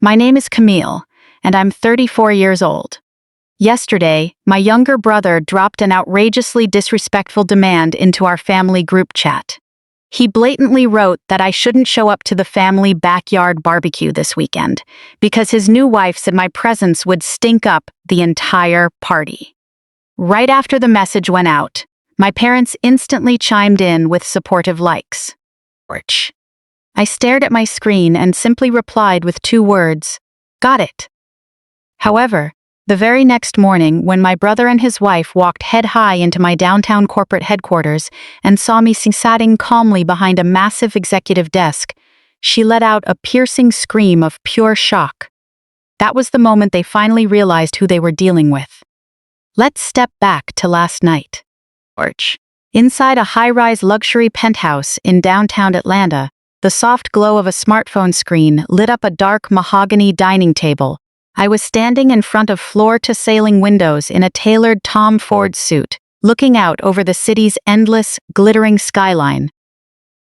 My name is Camille, and I'm 34 years old. Yesterday, my younger brother dropped an outrageously disrespectful demand into our family group chat. He blatantly wrote that I shouldn't show up to the family backyard barbecue this weekend because his new wife said my presence would stink up the entire party. Right after the message went out, my parents instantly chimed in with supportive likes. Ouch. I stared at my screen and simply replied with 2 words, "Got it." However, the very next morning, when my brother and his wife walked head-high into my downtown corporate headquarters and saw me sitting calmly behind a massive executive desk, she let out a piercing scream of pure shock. That was the moment they finally realized who they were dealing with. Let's step back to last night. Inside a high-rise luxury penthouse in downtown Atlanta, the soft glow of a smartphone screen lit up a dark mahogany dining table. I was standing in front of floor-to-ceiling windows in a tailored Tom Ford suit, looking out over the city's endless, glittering skyline.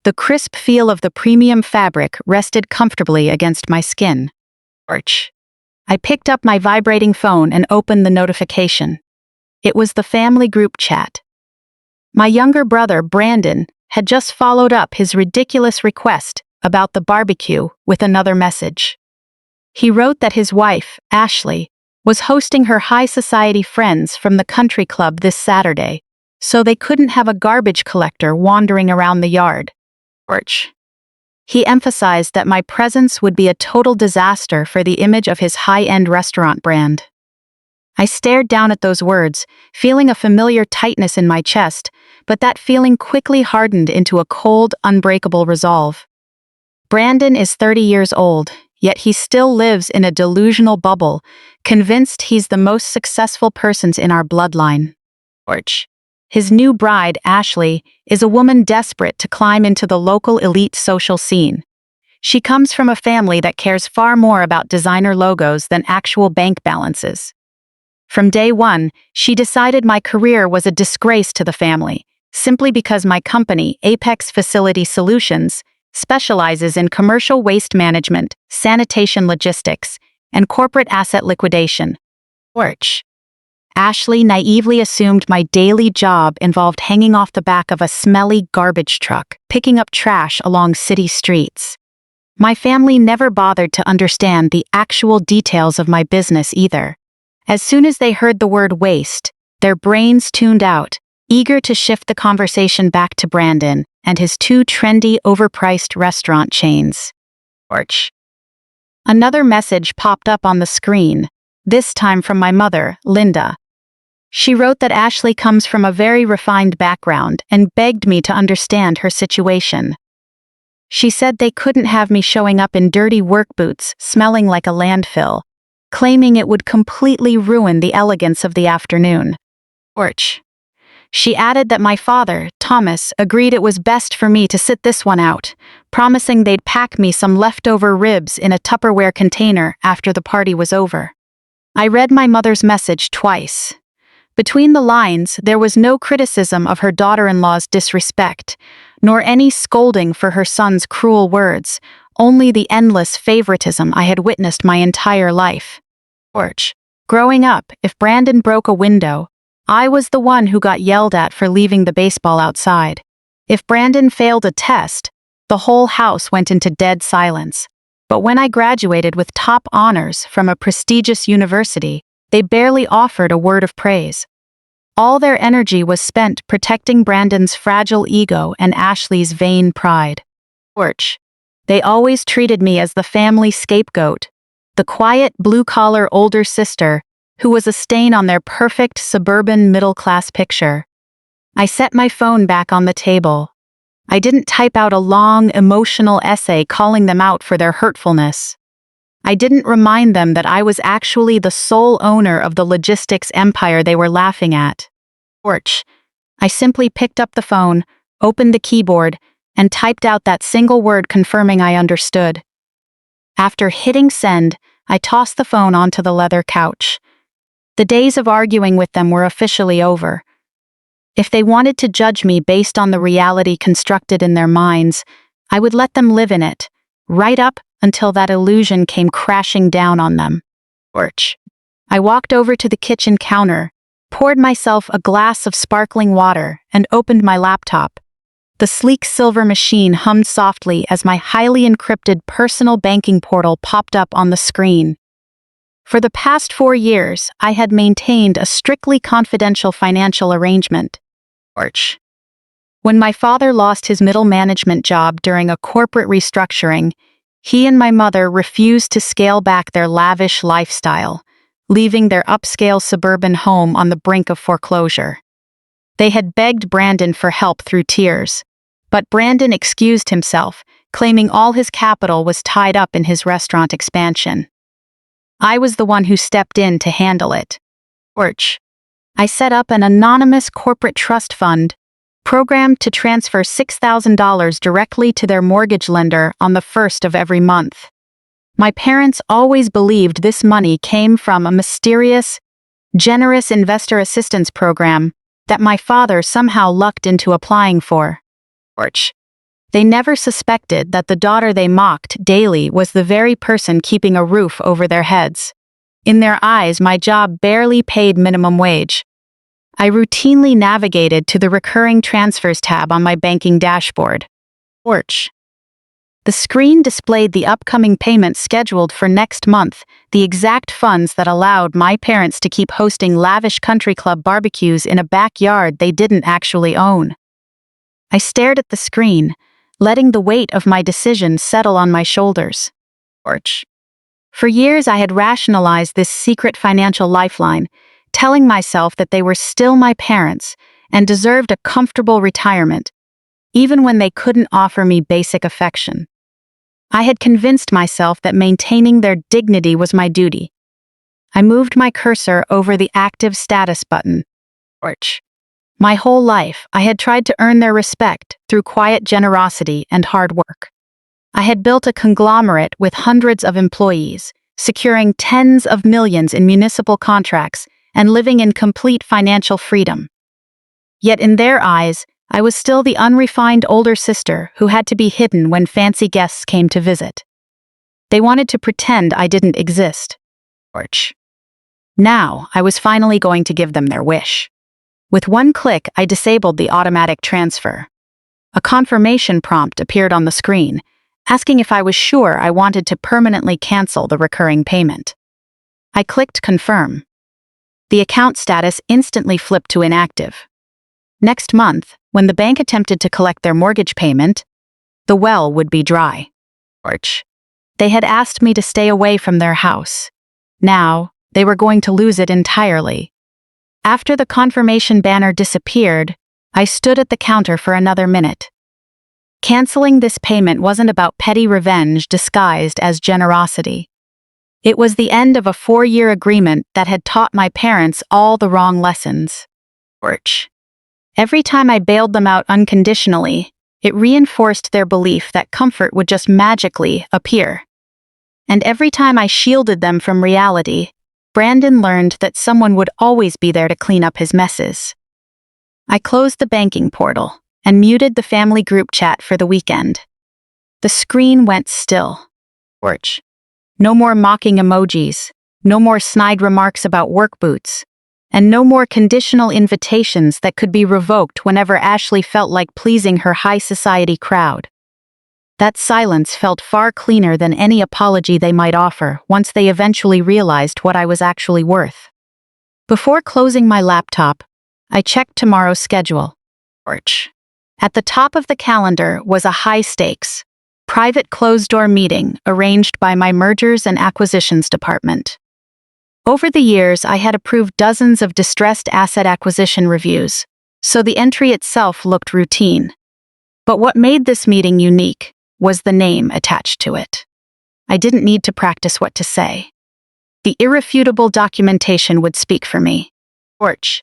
The crisp feel of the premium fabric rested comfortably against my skin. I picked up my vibrating phone and opened the notification. It was the family group chat. My younger brother, Brandon, had just followed up his ridiculous request about the barbecue with another message. He wrote that his wife, Ashley, was hosting her high society friends from the country club this Saturday, so they couldn't have a garbage collector wandering around the yard. He emphasized that my presence would be a total disaster for the image of his high-end restaurant brand. I stared down at those words, feeling a familiar tightness in my chest, but that feeling quickly hardened into a cold, unbreakable resolve. Brandon is 30 years old, yet he still lives in a delusional bubble, convinced he's the most successful person in our bloodline. His new bride, Ashley, is a woman desperate to climb into the local elite social scene. She comes from a family that cares far more about designer logos than actual bank balances. From day one, she decided my career was a disgrace to the family, simply because my company, Apex Facility Solutions, specializes in commercial waste management, sanitation logistics, and corporate asset liquidation. Ashley naively assumed my daily job involved hanging off the back of a smelly garbage truck, picking up trash along city streets. My family never bothered to understand the actual details of my business either. As soon as they heard the word waste, their brains tuned out, eager to shift the conversation back to Brandon and his 2 trendy, overpriced restaurant chains. Another message popped up on the screen, this time from my mother, Linda. She wrote that Ashley comes from a very refined background and begged me to understand her situation. She said they couldn't have me showing up in dirty work boots, smelling like a landfill, claiming it would completely ruin the elegance of the afternoon. She added that my father, Thomas, agreed it was best for me to sit this one out, promising they'd pack me some leftover ribs in a Tupperware container after the party was over. I read my mother's message twice. Between the lines, there was no criticism of her daughter-in-law's disrespect, nor any scolding for her son's cruel words, only the endless favoritism I had witnessed my entire life. Growing up, if Brandon broke a window, I was the one who got yelled at for leaving the baseball outside. If Brandon failed a test, the whole house went into dead silence. But when I graduated with top honors from a prestigious university, they barely offered a word of praise. All their energy was spent protecting Brandon's fragile ego and Ashley's vain pride. They always treated me as the family scapegoat, the quiet, blue-collar older sister who was a stain on their perfect suburban middle-class picture. I set my phone back on the table. I didn't type out a long, emotional essay calling them out for their hurtfulness. I didn't remind them that I was actually the sole owner of the logistics empire they were laughing at. I simply picked up the phone, opened the keyboard, and typed out that single word confirming I understood. After hitting send, I tossed the phone onto the leather couch. The days of arguing with them were officially over. If they wanted to judge me based on the reality constructed in their minds, I would let them live in it, right up until that illusion came crashing down on them. Orch. I walked over to the kitchen counter, poured myself a glass of sparkling water, and opened my laptop. The sleek silver machine hummed softly as my highly encrypted personal banking portal popped up on the screen. For the past 4 years, I had maintained a strictly confidential financial arrangement. Orch. When my father lost his middle management job during a corporate restructuring, he and my mother refused to scale back their lavish lifestyle, leaving their upscale suburban home on the brink of foreclosure. They had begged Brandon for help through tears, but Brandon excused himself, claiming all his capital was tied up in his restaurant expansion. I was the one who stepped in to handle it. Orch. I set up an anonymous corporate trust fund, programmed to transfer $6,000 directly to their mortgage lender on the 1st of every month. My parents always believed this money came from a mysterious, generous investor assistance program that my father somehow lucked into applying for. Orch. They never suspected that the daughter they mocked daily was the very person keeping a roof over their heads. In their eyes, my job barely paid minimum wage. I routinely navigated to the recurring transfers tab on my banking dashboard. Orch. The screen displayed the upcoming payments scheduled for next month, the exact funds that allowed my parents to keep hosting lavish country club barbecues in a backyard they didn't actually own. I stared at the screen, letting the weight of my decision settle on my shoulders. Orch. For years I had rationalized this secret financial lifeline, telling myself that they were still my parents and deserved a comfortable retirement, even when they couldn't offer me basic affection. I had convinced myself that maintaining their dignity was my duty. I moved my cursor over the active status button. Orch. My whole life, I had tried to earn their respect through quiet generosity and hard work. I had built a conglomerate with hundreds of employees, securing tens of millions in municipal contracts and living in complete financial freedom. Yet in their eyes, I was still the unrefined older sister who had to be hidden when fancy guests came to visit. They wanted to pretend I didn't exist. Orch. Now, I was finally going to give them their wish. With one click, I disabled the automatic transfer. A confirmation prompt appeared on the screen, asking if I was sure I wanted to permanently cancel the recurring payment. I clicked confirm. The account status instantly flipped to inactive. Next month, when the bank attempted to collect their mortgage payment, the well would be dry. Orch. They had asked me to stay away from their house. Now, they were going to lose it entirely. After the confirmation banner disappeared, I stood at the counter for another minute. Canceling this payment wasn't about petty revenge disguised as generosity. It was the end of a 4-year agreement that had taught my parents all the wrong lessons. Orch. Every time I bailed them out unconditionally, it reinforced their belief that comfort would just magically appear. And every time I shielded them from reality, Brandon learned that someone would always be there to clean up his messes. I closed the banking portal and muted the family group chat for the weekend. The screen went still. Orch. No more mocking emojis, no more snide remarks about work boots, and no more conditional invitations that could be revoked whenever Ashley felt like pleasing her high society crowd. That silence felt far cleaner than any apology they might offer once they eventually realized what I was actually worth. Before closing my laptop, I checked tomorrow's schedule. Orch. At the top of the calendar was a high-stakes, private closed-door meeting arranged by my mergers and acquisitions department. Over the years, I had approved dozens of distressed asset acquisition reviews, so the entry itself looked routine. But what made this meeting unique was the name attached to it. I didn't need to practice what to say. The irrefutable documentation would speak for me. Orch.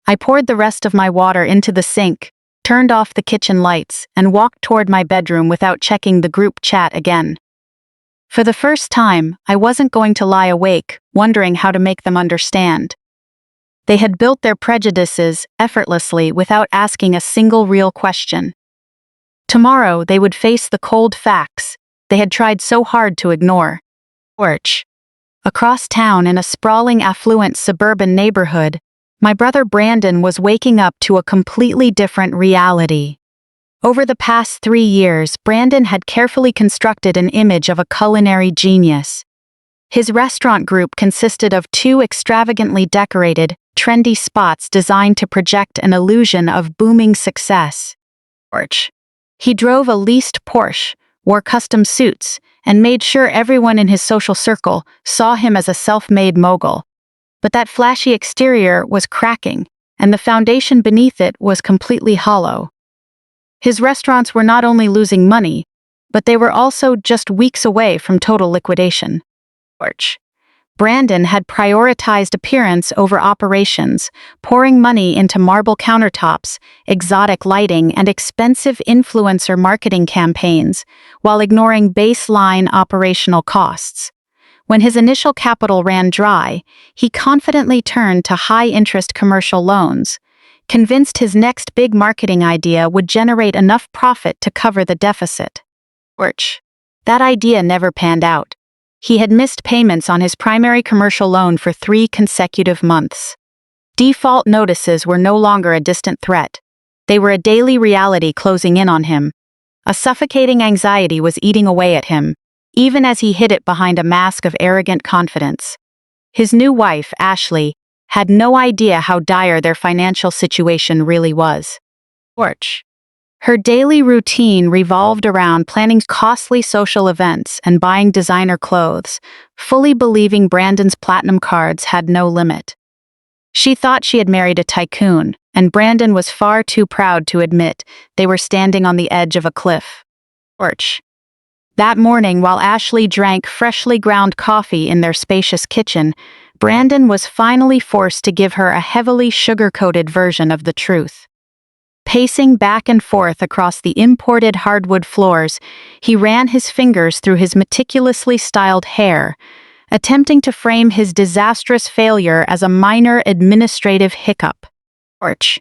I poured the rest of my water into the sink, turned off the kitchen lights, and walked toward my bedroom without checking the group chat again. For the first time, I wasn't going to lie awake, wondering how to make them understand. They had built their prejudices effortlessly without asking a single real question. Tomorrow, they would face the cold facts. they had tried so hard to ignore. Porch. Across town in a sprawling affluent suburban neighborhood, my brother Brandon was waking up to a completely different reality. Over the past 3 years, Brandon had carefully constructed an image of a culinary genius. His restaurant group consisted of 2 extravagantly decorated, trendy spots designed to project an illusion of booming success. Porch. He drove a leased Porsche, wore custom suits, and made sure everyone in his social circle saw him as a self-made mogul. But that flashy exterior was cracking, and the foundation beneath it was completely hollow. His restaurants were not only losing money, but they were also just weeks away from total liquidation. Porch. Brandon had prioritized appearance over operations, pouring money into marble countertops, exotic lighting, and expensive influencer marketing campaigns, while ignoring baseline operational costs. When his initial capital ran dry, he confidently turned to high-interest commercial loans, convinced his next big marketing idea would generate enough profit to cover the deficit. Porch. That idea never panned out. He had missed payments on his primary commercial loan for 3 consecutive months. Default notices were no longer a distant threat. They were a daily reality closing in on him. A suffocating anxiety was eating away at him, even as he hid it behind a mask of arrogant confidence. His new wife, Ashley, had no idea how dire their financial situation really was. Porch. Her daily routine revolved around planning costly social events and buying designer clothes, fully believing Brandon's platinum cards had no limit. She thought she had married a tycoon, and Brandon was far too proud to admit they were standing on the edge of a cliff. Porch. That morning, while Ashley drank freshly ground coffee in their spacious kitchen, Brandon was finally forced to give her a heavily sugar-coated version of the truth. Pacing back and forth across the imported hardwood floors, he ran his fingers through his meticulously styled hair, attempting to frame his disastrous failure as a minor administrative hiccup. Porch.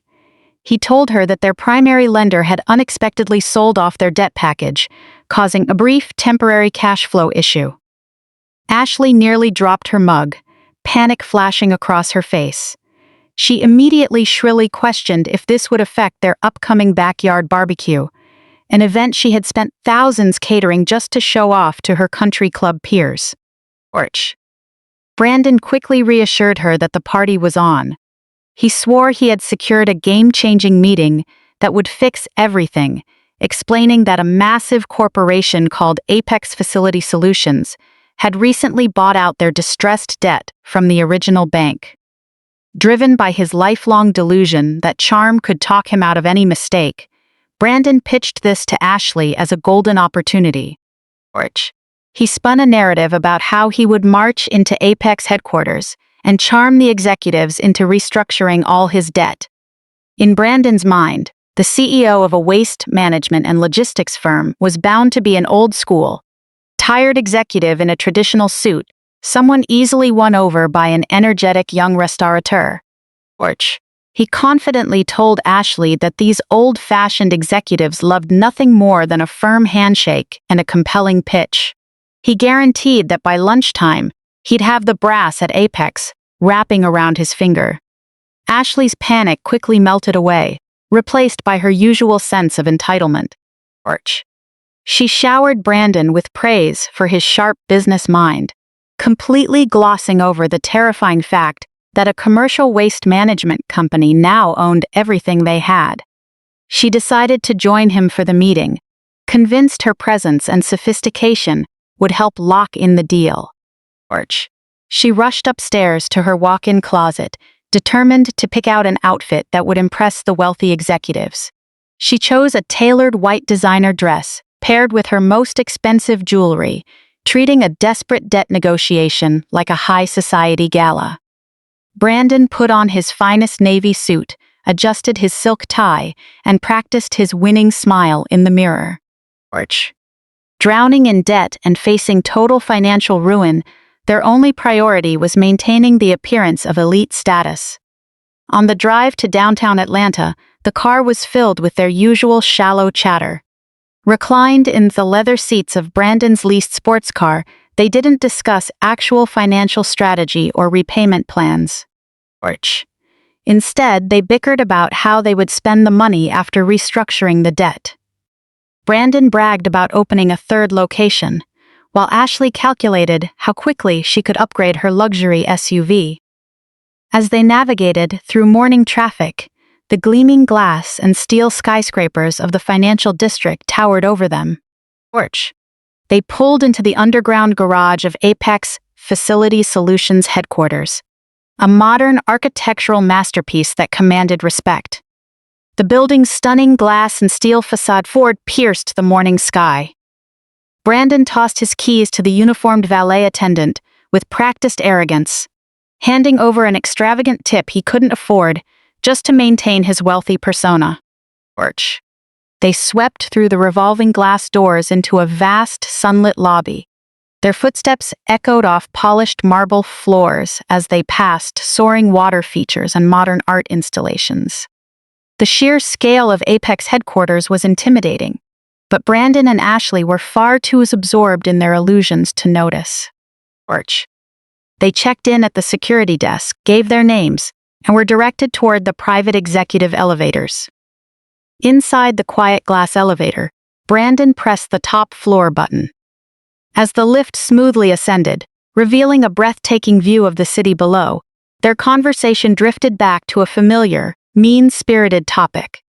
He told her that their primary lender had unexpectedly sold off their debt package, causing a brief temporary cash flow issue. Ashley nearly dropped her mug, panic flashing across her face. She immediately shrilly questioned if this would affect their upcoming backyard barbecue, an event she had spent thousands catering just to show off to her country club peers. Porch. Brandon quickly reassured her that the party was on. He swore he had secured a game-changing meeting that would fix everything, explaining that a massive corporation called Apex Facility Solutions had recently bought out their distressed debt from the original bank. Driven by his lifelong delusion that charm could talk him out of any mistake, Brandon pitched this to Ashley as a golden opportunity. Porch. He spun a narrative about how he would march into Apex headquarters and charm the executives into restructuring all his debt. In Brandon's mind, the CEO of a waste management and logistics firm was bound to be an old-school, tired executive in a traditional suit, someone easily won over by an energetic young restaurateur. Porch. He confidently told Ashley that these old-fashioned executives loved nothing more than a firm handshake and a compelling pitch. He guaranteed that by lunchtime, he'd have the brass at Apex wrapping around his finger. Ashley's panic quickly melted away, replaced by her usual sense of entitlement. Porch. She showered Brandon with praise for his sharp business mind, completely glossing over the terrifying fact that a commercial waste management company now owned everything they had. She decided to join him for the meeting, convinced her presence and sophistication would help lock in the deal. Porch. She rushed upstairs to her walk-in closet, determined to pick out an outfit that would impress the wealthy executives. She chose a tailored white designer dress, paired with her most expensive jewelry, treating a desperate debt negotiation like a high society gala. Brandon put on his finest navy suit, adjusted his silk tie, and practiced his winning smile in the mirror. Porch. Drowning in debt and facing total financial ruin, their only priority was maintaining the appearance of elite status. On the drive to downtown Atlanta, the car was filled with their usual shallow chatter. Reclined in the leather seats of Brandon's leased sports car, they didn't discuss actual financial strategy or repayment plans. Instead, they bickered about how they would spend the money after restructuring the debt. Brandon bragged about opening a third location, while Ashley calculated how quickly she could upgrade her luxury SUV. As they navigated through morning traffic, the gleaming glass and steel skyscrapers of the financial district towered over them. They pulled into the underground garage of Apex Facility Solutions headquarters, a modern architectural masterpiece that commanded respect. The building's stunning glass and steel facade pierced the morning sky. Brandon tossed his keys to the uniformed valet attendant with practiced arrogance, handing over an extravagant tip he couldn't afford just to maintain his wealthy persona. They swept through the revolving glass doors into a vast, sunlit lobby. Their footsteps echoed off polished marble floors as they passed soaring water features and modern art installations. The sheer scale of Apex headquarters was intimidating, but Brandon and Ashley were far too absorbed in their illusions to notice. They checked in at the security desk, gave their names, and were directed toward the private executive elevators. Inside the quiet glass elevator, Brandon pressed the top floor button. As the lift smoothly ascended, revealing a breathtaking view of the city below, their conversation drifted back to a familiar, mean-spirited topic.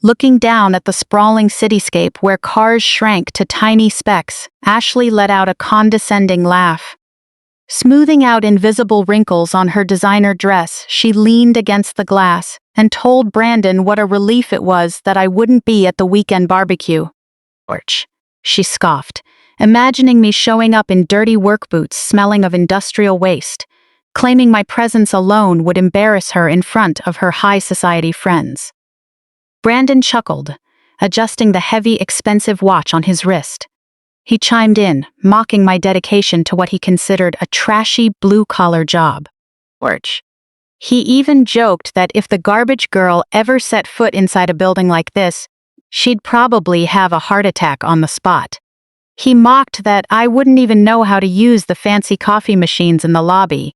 Looking down at the sprawling cityscape where cars shrank to tiny specks, Ashley let out a condescending laugh. Smoothing out invisible wrinkles on her designer dress, she leaned against the glass and told Brandon what a relief it was that I wouldn't be at the weekend barbecue. She scoffed, imagining me showing up in dirty work boots smelling of industrial waste, claiming my presence alone would embarrass her in front of her high society friends. Brandon chuckled, adjusting the heavy, expensive watch on his wrist. He chimed in, mocking my dedication to what he considered a trashy blue-collar job. He even joked that if the garbage girl ever set foot inside a building like this, she'd probably have a heart attack on the spot. He mocked that I wouldn't even know how to use the fancy coffee machines in the lobby,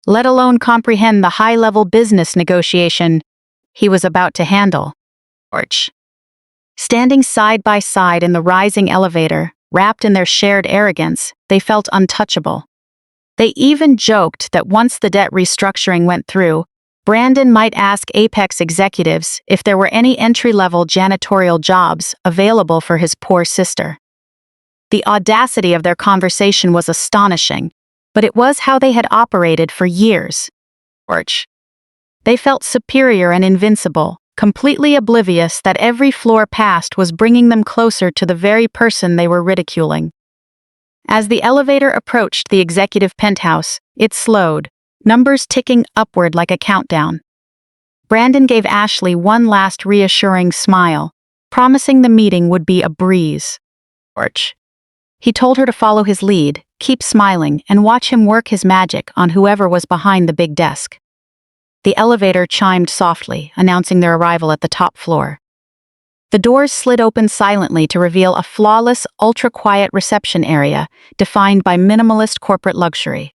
let alone comprehend the high-level business negotiation he was about to handle. Standing side by side in the rising elevator, wrapped in their shared arrogance, they felt untouchable. They even joked that once the debt restructuring went through, Brandon might ask Apex executives if there were any entry-level janitorial jobs available for his poor sister. The audacity of their conversation was astonishing, but it was how they had operated for years. They felt superior and invincible, completely oblivious that every floor passed was bringing them closer to the very person they were ridiculing. As the elevator approached the executive penthouse, it slowed, numbers ticking upward like a countdown. Brandon gave Ashley one last reassuring smile, promising the meeting would be a breeze. He told her to follow his lead, keep smiling, and watch him work his magic on whoever was behind the big desk. The elevator chimed softly, announcing their arrival at the top floor. The doors slid open silently to reveal a flawless, ultra-quiet reception area defined by minimalist corporate luxury.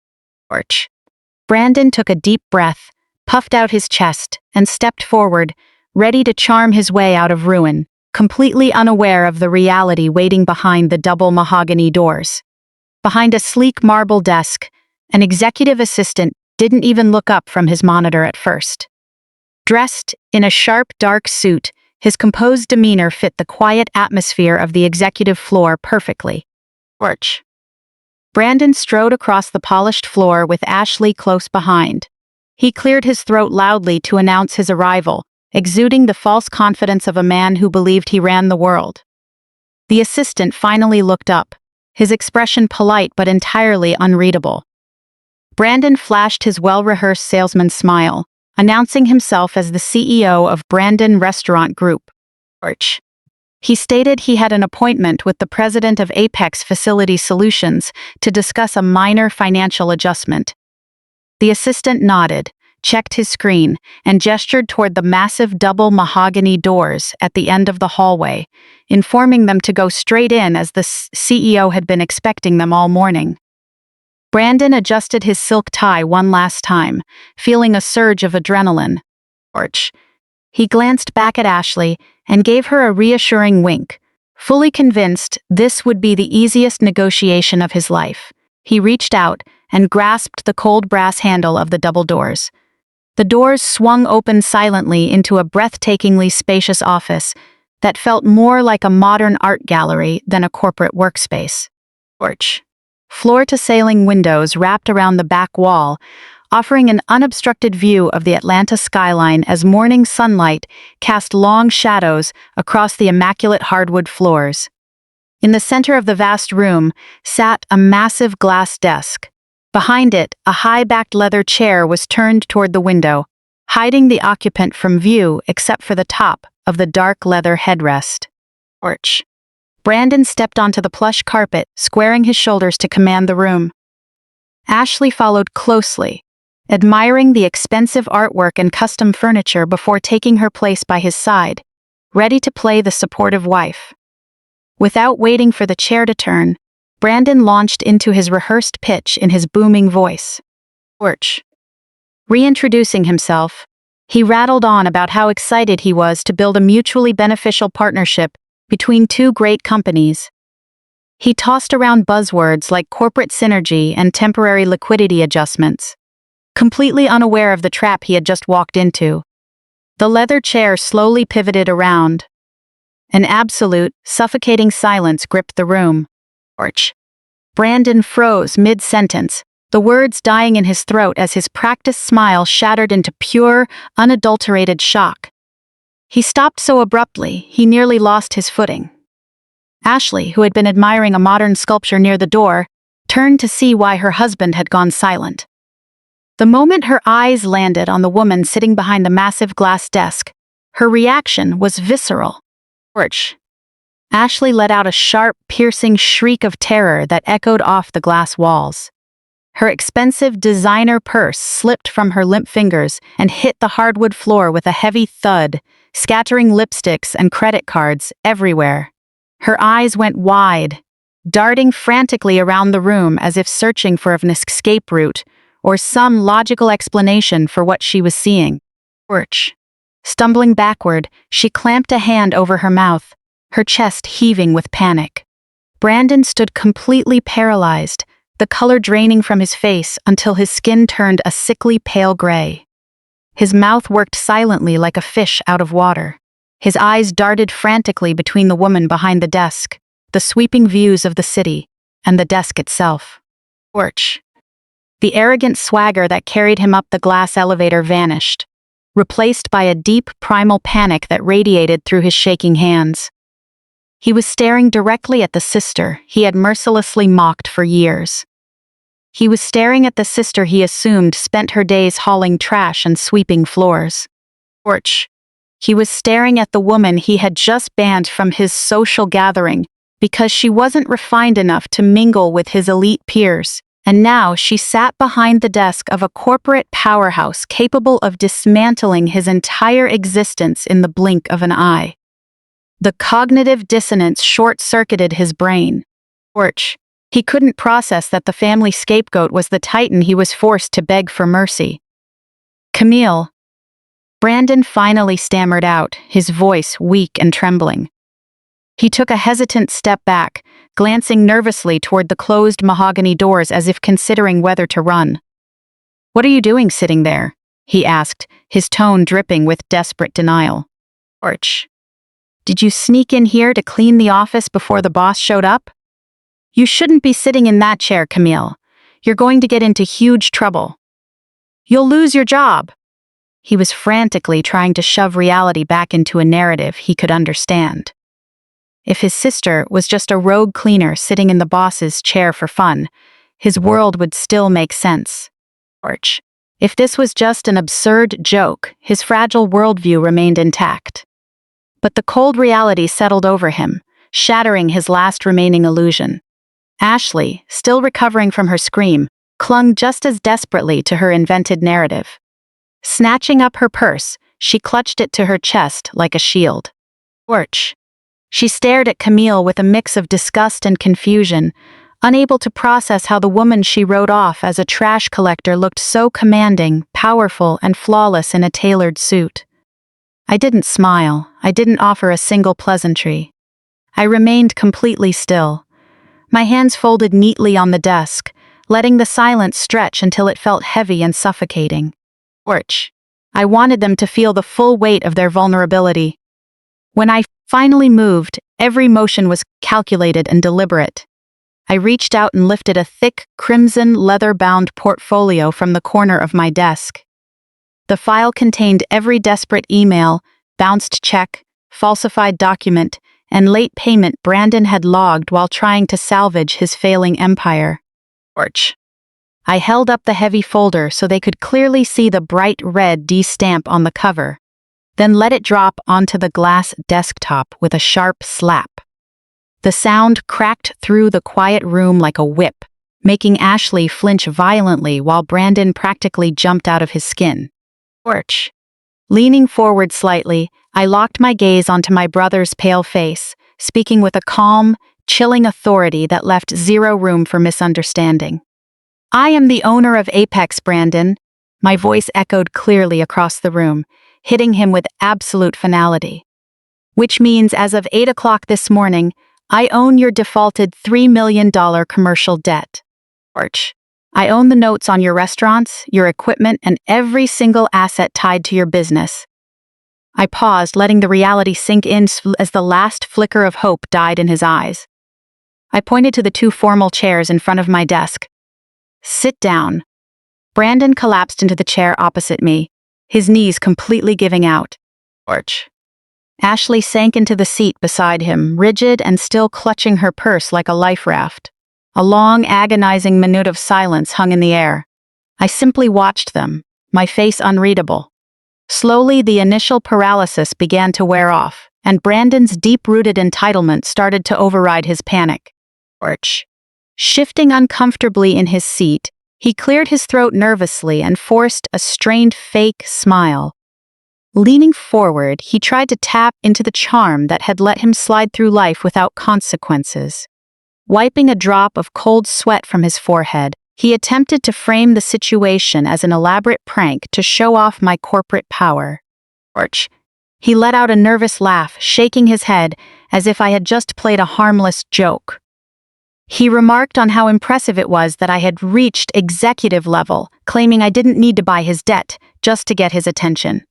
Brandon took a deep breath, puffed out his chest, and stepped forward, ready to charm his way out of ruin, completely unaware of the reality waiting behind the double mahogany doors. Behind a sleek marble desk, an executive assistant didn't even look up from his monitor at first. Dressed in a sharp, dark suit, his composed demeanor fit the quiet atmosphere of the executive floor perfectly. Brandon strode across the polished floor with Ashley close behind. He cleared his throat loudly to announce his arrival, exuding the false confidence of a man who believed he ran the world. The assistant finally looked up, his expression polite but entirely unreadable. Brandon flashed his well-rehearsed salesman's smile, announcing himself as the CEO of Brandon Restaurant Group. He stated he had an appointment with the president of Apex Facility Solutions to discuss a minor financial adjustment. The assistant nodded, checked his screen, and gestured toward the massive double mahogany doors at the end of the hallway, informing them to go straight in as the CEO had been expecting them all morning. Brandon adjusted his silk tie one last time, feeling a surge of adrenaline. He glanced back at Ashley and gave her a reassuring wink, fully convinced this would be the easiest negotiation of his life. He reached out and grasped the cold brass handle of the double doors. The doors swung open silently into a breathtakingly spacious office that felt more like a modern art gallery than a corporate workspace. Floor-to-ceiling windows wrapped around the back wall, offering an unobstructed view of the Atlanta skyline as morning sunlight cast long shadows across the immaculate hardwood floors. In the center of the vast room sat a massive glass desk. Behind it, a high-backed leather chair was turned toward the window, hiding the occupant from view except for the top of the dark leather headrest. Brandon stepped onto the plush carpet, squaring his shoulders to command the room. Ashley followed closely, admiring the expensive artwork and custom furniture before taking her place by his side, ready to play the supportive wife. Without waiting for the chair to turn, Brandon launched into his rehearsed pitch in his booming voice. Reintroducing himself, he rattled on about how excited he was to build a mutually beneficial partnership between two great companies. He tossed around buzzwords like corporate synergy and temporary liquidity adjustments, completely unaware of the trap he had just walked into. The leather chair slowly pivoted around. An absolute, suffocating silence gripped the room. Brandon froze mid-sentence, the words dying in his throat as his practiced smile shattered into pure, unadulterated shock. He stopped so abruptly, he nearly lost his footing. Ashley, who had been admiring a modern sculpture near the door, turned to see why her husband had gone silent. The moment her eyes landed on the woman sitting behind the massive glass desk, her reaction was visceral. Ashley let out a sharp, piercing shriek of terror that echoed off the glass walls. Her expensive designer purse slipped from her limp fingers and hit the hardwood floor with a heavy thud, scattering lipsticks and credit cards everywhere. Her eyes went wide, darting frantically around the room as if searching for an escape route or some logical explanation for what she was seeing. Stumbling backward, she clamped a hand over her mouth, her chest heaving with panic. Brandon stood completely paralyzed, the color draining from his face until his skin turned a sickly pale gray. His mouth worked silently like a fish out of water. His eyes darted frantically between the woman behind the desk, the sweeping views of the city, and the desk itself. The arrogant swagger that carried him up the glass elevator vanished, replaced by a deep primal panic that radiated through his shaking hands. He was staring directly at the sister he had mercilessly mocked for years. He was staring at the sister he assumed spent her days hauling trash and sweeping floors. He was staring at the woman he had just banned from his social gathering because she wasn't refined enough to mingle with his elite peers, and now she sat behind the desk of a corporate powerhouse capable of dismantling his entire existence in the blink of an eye. The cognitive dissonance short-circuited his brain. He couldn't process that the family scapegoat was the titan he was forced to beg for mercy. "Camille." Brandon finally stammered out, his voice weak and trembling. He took a hesitant step back, glancing nervously toward the closed mahogany doors as if considering whether to run. "What are you doing sitting there?" he asked, his tone dripping with desperate denial. "Did you sneak in here to clean the office before the boss showed up? You shouldn't be sitting in that chair, Camille. You're going to get into huge trouble. You'll lose your job." He was frantically trying to shove reality back into a narrative he could understand. If his sister was just a rogue cleaner sitting in the boss's chair for fun, his world would still make sense. If this was just an absurd joke, his fragile worldview remained intact. But the cold reality settled over him, shattering his last remaining illusion. Ashley, still recovering from her scream, clung just as desperately to her invented narrative. Snatching up her purse, she clutched it to her chest like a shield. Orch. She stared at Camille with a mix of disgust and confusion, unable to process how the woman she wrote off as a trash collector looked so commanding, powerful, and flawless in a tailored suit. I didn't smile. I didn't offer a single pleasantry. I remained completely still, my hands folded neatly on the desk, letting the silence stretch until it felt heavy and suffocating. Orch. I wanted them to feel the full weight of their vulnerability. When I finally moved, every motion was calculated and deliberate. I reached out and lifted a thick, crimson, leather-bound portfolio from the corner of my desk. The file contained every desperate email, bounced check, falsified document, and late payment Brandon had logged while trying to salvage his failing empire. Orch. I held up the heavy folder so they could clearly see the bright red D stamp on the cover, then let it drop onto the glass desktop with a sharp slap. The sound cracked through the quiet room like a whip, making Ashley flinch violently while Brandon practically jumped out of his skin. Orch. Leaning forward slightly, I locked my gaze onto my brother's pale face, speaking with a calm, chilling authority that left zero room for misunderstanding. I am the owner of Apex, Brandon. My voice echoed clearly across the room, hitting him with absolute finality. Which means as of 8 o'clock this morning, I own your defaulted $3 million commercial debt. Orch. I own the notes on your restaurants, your equipment, and every single asset tied to your business. I paused, letting the reality sink in as the last flicker of hope died in his eyes. I pointed to the two formal chairs in front of my desk. Sit down. Brandon collapsed into the chair opposite me, his knees completely giving out. Orch. Ashley sank into the seat beside him, rigid and still clutching her purse like a life raft. A long, agonizing minute of silence hung in the air. I simply watched them, my face unreadable. Slowly, the initial paralysis began to wear off, and Brandon's deep-rooted entitlement started to override his panic. Orch. Shifting uncomfortably in his seat, he cleared his throat nervously and forced a strained fake smile. Leaning forward, he tried to tap into the charm that had let him slide through life without consequences. Wiping a drop of cold sweat from his forehead, he attempted to frame the situation as an elaborate prank to show off my corporate power. Orch. He let out a nervous laugh, shaking his head as if I had just played a harmless joke. He remarked on how impressive it was that I had reached executive level, claiming I didn't need to buy his debt just to get his attention.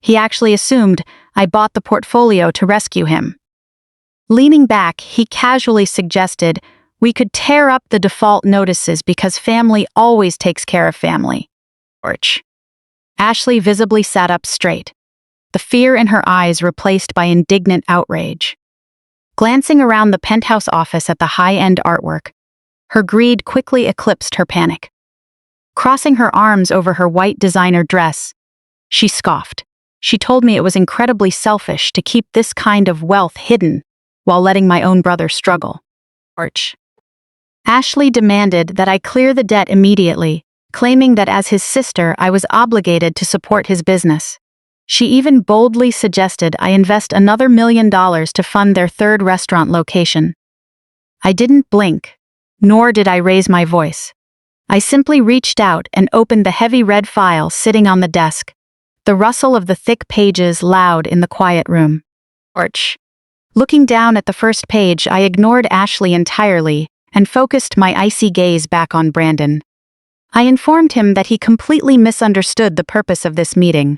He actually assumed I bought the portfolio to rescue him. Leaning back, he casually suggested we could tear up the default notices because family always takes care of family. Orch. Ashley visibly sat up straight, the fear in her eyes replaced by indignant outrage. Glancing around the penthouse office at the high-end artwork, her greed quickly eclipsed her panic. Crossing her arms over her white designer dress, she scoffed. She told me it was incredibly selfish to keep this kind of wealth hidden while letting my own brother struggle. Orch. Ashley demanded that I clear the debt immediately, claiming that as his sister I was obligated to support his business. She even boldly suggested I invest another $1 million to fund their third restaurant location. I didn't blink, nor did I raise my voice. I simply reached out and opened the heavy red file sitting on the desk, the rustle of the thick pages loud in the quiet room. Orch. Looking down at the first page, I ignored Ashley entirely and focused my icy gaze back on Brandon. I informed him that he completely misunderstood the purpose of this meeting.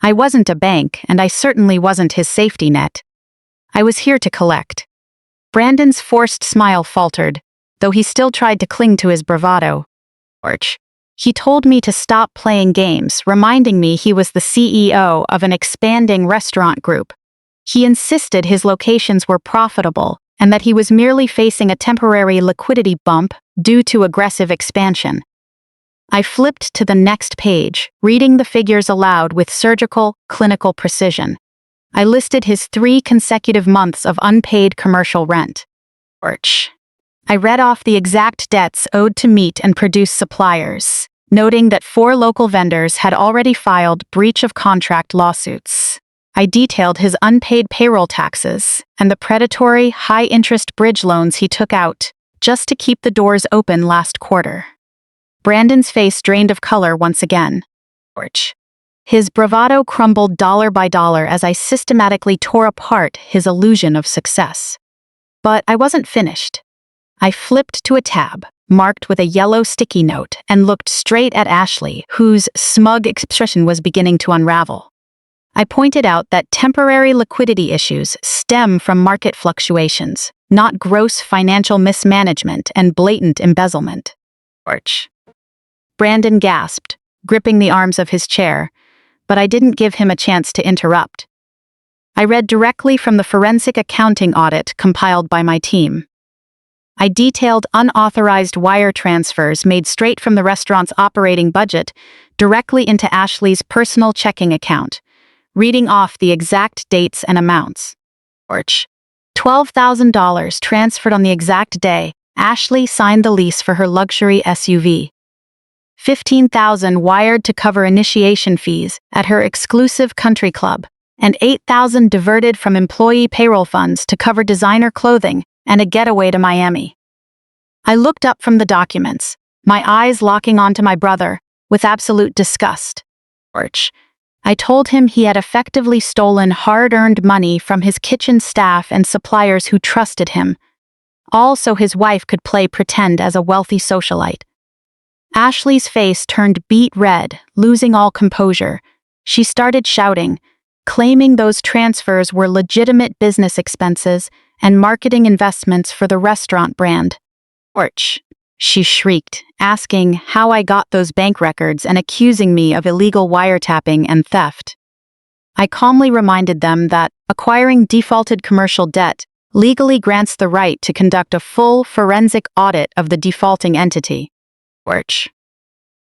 I wasn't a bank, and I certainly wasn't his safety net. I was here to collect. Brandon's forced smile faltered, though he still tried to cling to his bravado. Orch. He told me to stop playing games, reminding me he was the CEO of an expanding restaurant group. He insisted his locations were profitable and that he was merely facing a temporary liquidity bump due to aggressive expansion. I flipped to the next page, reading the figures aloud with surgical, clinical precision. I listed his 3 consecutive months of unpaid commercial rent. Orch. I read off the exact debts owed to meat and produce suppliers, noting that 4 local vendors had already filed breach of contract lawsuits. I detailed his unpaid payroll taxes and the predatory, high-interest bridge loans he took out just to keep the doors open last quarter. Brandon's face drained of color once again. His bravado crumbled dollar by dollar as I systematically tore apart his illusion of success. But I wasn't finished. I flipped to a tab, marked with a yellow sticky note, and looked straight at Ashley, whose smug expression was beginning to unravel. I pointed out that temporary liquidity issues stem from market fluctuations, not gross financial mismanagement and blatant embezzlement. Brandon gasped, gripping the arms of his chair, but I didn't give him a chance to interrupt. I read directly from the forensic accounting audit compiled by my team. I detailed unauthorized wire transfers made straight from the restaurant's operating budget directly into Ashley's personal checking account, reading off the exact dates and amounts. $12,000 transferred on the exact day Ashley signed the lease for her luxury SUV. $15,000 wired to cover initiation fees at her exclusive country club, and $8,000 diverted from employee payroll funds to cover designer clothing and a getaway to Miami. I looked up from the documents, my eyes locking onto my brother, with absolute disgust. I told him he had effectively stolen hard-earned money from his kitchen staff and suppliers who trusted him, all so his wife could play pretend as a wealthy socialite. Ashley's face turned beet red, losing all composure. She started shouting, claiming those transfers were legitimate business expenses and marketing investments for the restaurant brand. She shrieked, asking how I got those bank records and accusing me of illegal wiretapping and theft. I calmly reminded them that acquiring defaulted commercial debt legally grants the right to conduct a full forensic audit of the defaulting entity.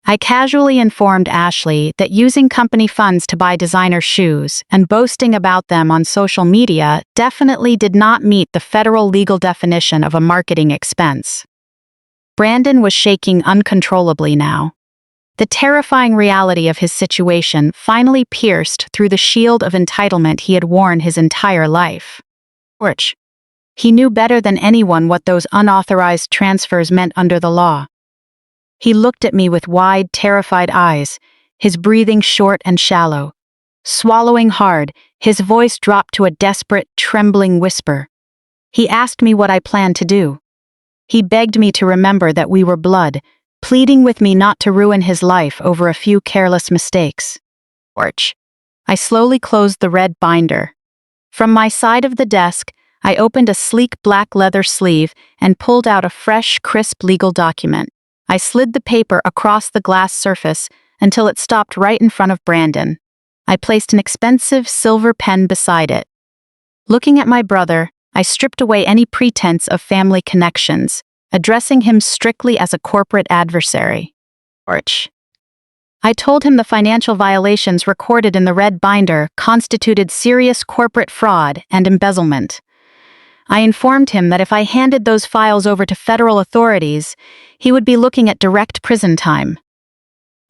I casually informed Ashley that using company funds to buy designer shoes and boasting about them on social media definitely did not meet the federal legal definition of a marketing expense. Brandon was shaking uncontrollably now. The terrifying reality of his situation finally pierced through the shield of entitlement he had worn his entire life. He knew better than anyone what those unauthorized transfers meant under the law. He looked at me with wide, terrified eyes, his breathing short and shallow. Swallowing hard, his voice dropped to a desperate, trembling whisper. He asked me what I planned to do. He begged me to remember that we were blood, pleading with me not to ruin his life over a few careless mistakes. I slowly closed the red binder. From my side of the desk, I opened a sleek black leather sleeve and pulled out a fresh, crisp legal document. I slid the paper across the glass surface until it stopped right in front of Brandon. I placed an expensive silver pen beside it. Looking at my brother, I stripped away any pretense of family connections, addressing him strictly as a corporate adversary. I told him the financial violations recorded in the red binder constituted serious corporate fraud and embezzlement. I informed him that if I handed those files over to federal authorities, he would be looking at direct prison time.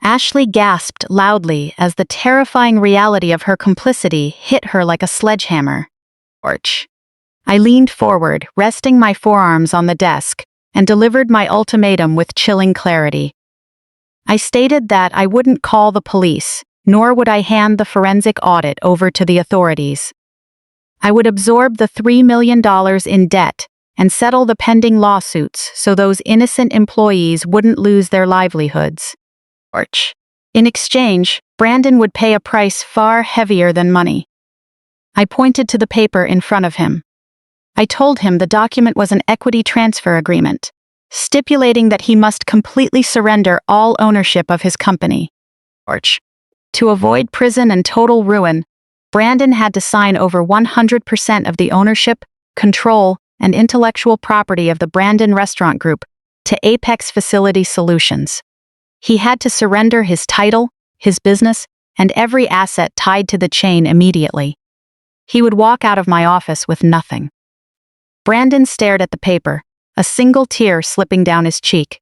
Ashley gasped loudly as the terrifying reality of her complicity hit her like a sledgehammer. I leaned forward, resting my forearms on the desk, and delivered my ultimatum with chilling clarity. I stated that I wouldn't call the police, nor would I hand the forensic audit over to the authorities. I would absorb the $3 million in debt and settle the pending lawsuits so those innocent employees wouldn't lose their livelihoods. In exchange, Brandon would pay a price far heavier than money. I pointed to the paper in front of him. I told him the document was an equity transfer agreement, stipulating that he must completely surrender all ownership of his company. To avoid prison and total ruin, Brandon had to sign over 100% of the ownership, control, and intellectual property of the Brandon Restaurant Group to Apex Facility Solutions. He had to surrender his title, his business, and every asset tied to the chain immediately. He would walk out of my office with nothing. Brandon stared at the paper, a single tear slipping down his cheek.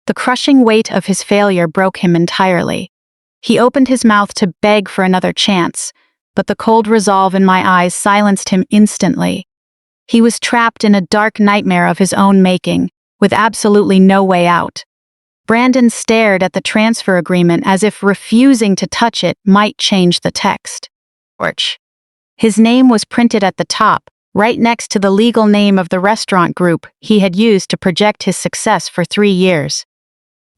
The crushing weight of his failure broke him entirely. He opened his mouth to beg for another chance, but the cold resolve in my eyes silenced him instantly. He was trapped in a dark nightmare of his own making, with absolutely no way out. Brandon stared at the transfer agreement as if refusing to touch it might change the text. His name was printed at the top, right next to the legal name of the restaurant group he had used to project his success for 3 years.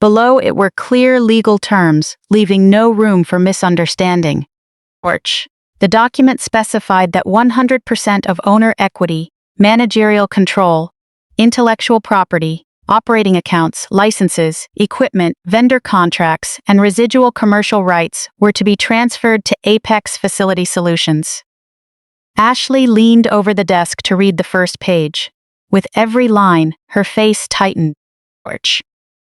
Below it were clear legal terms, leaving no room for misunderstanding. The document specified that 100% of owner equity, managerial control, intellectual property, operating accounts, licenses, equipment, vendor contracts, and residual commercial rights were to be transferred to Apex Facility Solutions. Ashley leaned over the desk to read the first page. With every line, her face tightened.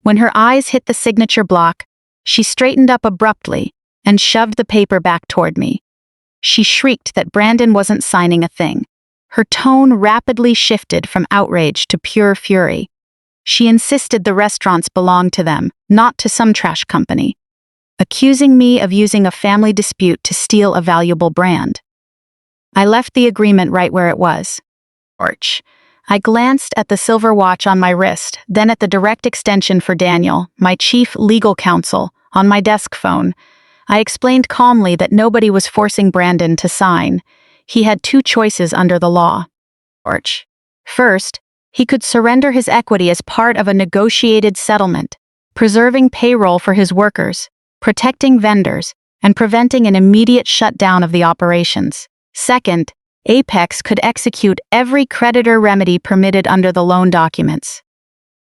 When her eyes hit the signature block, she straightened up abruptly and shoved the paper back toward me. She shrieked that Brandon wasn't signing a thing. Her tone rapidly shifted from outrage to pure fury. She insisted the restaurants belonged to them, not to some trash company, accusing me of using a family dispute to steal a valuable brand. I left the agreement right where it was. I glanced at the silver watch on my wrist, then at the direct extension for Daniel, my chief legal counsel, on my desk phone. I explained calmly that nobody was forcing Brandon to sign. He had 2 choices under the law. First, he could surrender his equity as part of a negotiated settlement, preserving payroll for his workers, protecting vendors, and preventing an immediate shutdown of the operations. Second, Apex could execute every creditor remedy permitted under the loan documents.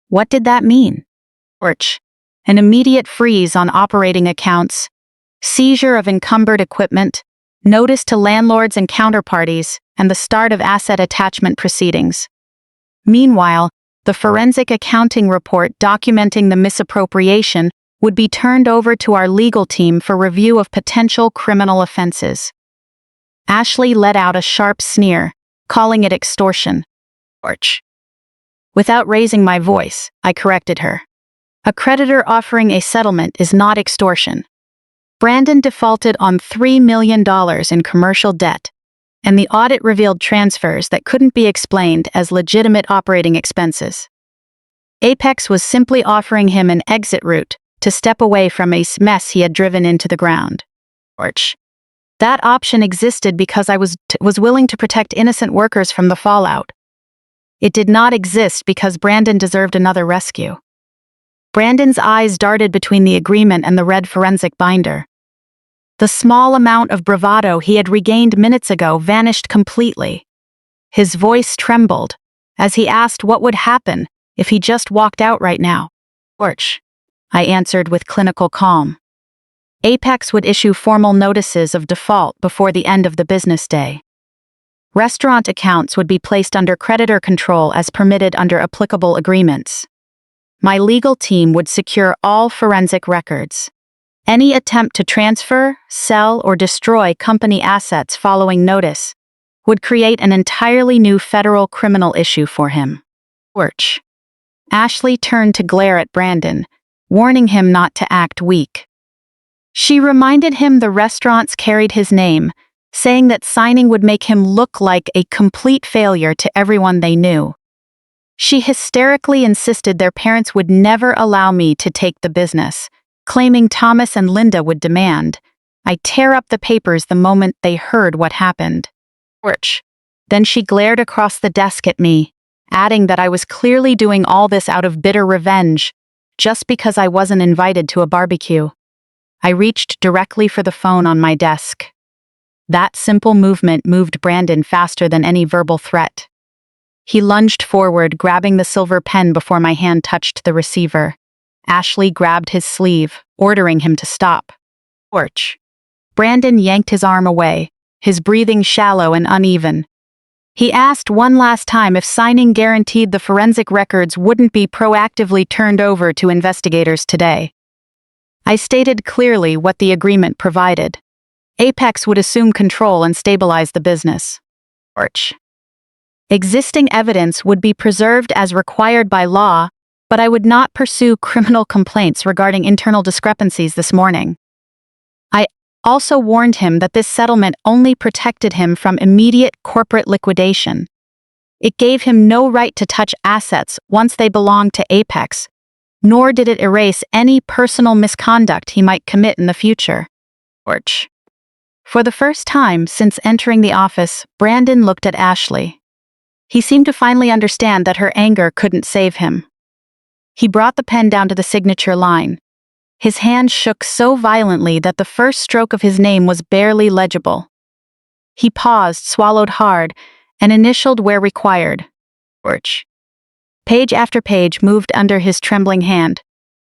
What did that mean? An immediate freeze on operating accounts, seizure of encumbered equipment, notice to landlords and counterparties, and the start of asset attachment proceedings. Meanwhile, the forensic accounting report documenting the misappropriation would be turned over to our legal team for review of potential criminal offenses. Ashley let out a sharp sneer, calling it extortion. Without raising my voice, I corrected her. A creditor offering a settlement is not extortion. Brandon defaulted on $3 million in commercial debt, and the audit revealed transfers that couldn't be explained as legitimate operating expenses. Apex was simply offering him an exit route to step away from a mess he had driven into the ground. That option existed because I was willing to protect innocent workers from the fallout. It did not exist because Brandon deserved another rescue. Brandon's eyes darted between the agreement and the red forensic binder. The small amount of bravado he had regained minutes ago vanished completely. His voice trembled as he asked what would happen if he just walked out right now. I answered with clinical calm. Apex would issue formal notices of default before the end of the business day. Restaurant accounts would be placed under creditor control as permitted under applicable agreements. My legal team would secure all forensic records. Any attempt to transfer, sell, or destroy company assets following notice would create an entirely new federal criminal issue for him. Ashley turned to glare at Brandon, warning him not to act weak. She reminded him the restaurants carried his name, saying that signing would make him look like a complete failure to everyone they knew. She hysterically insisted their parents would never allow me to take the business, claiming Thomas and Linda would demand I tear up the papers the moment they heard what happened. Then she glared across the desk at me, adding that I was clearly doing all this out of bitter revenge, just because I wasn't invited to a barbecue. I reached directly for the phone on my desk. That simple movement moved Brandon faster than any verbal threat. He lunged forward, grabbing the silver pen before my hand touched the receiver. Ashley grabbed his sleeve, ordering him to stop. Brandon yanked his arm away, his breathing shallow and uneven. He asked one last time if signing guaranteed the forensic records wouldn't be proactively turned over to investigators today. I stated clearly what the agreement provided. Apex would assume control and stabilize the business. Existing evidence would be preserved as required by law, but I would not pursue criminal complaints regarding internal discrepancies this morning. I also warned him that this settlement only protected him from immediate corporate liquidation. It gave him no right to touch assets once they belonged to Apex, nor did it erase any personal misconduct he might commit in the future. For the first time since entering the office, Brandon looked at Ashley. He seemed to finally understand that her anger couldn't save him. He brought the pen down to the signature line. His hand shook so violently that the first stroke of his name was barely legible. He paused, swallowed hard, and initialed where required. Page after page moved under his trembling hand.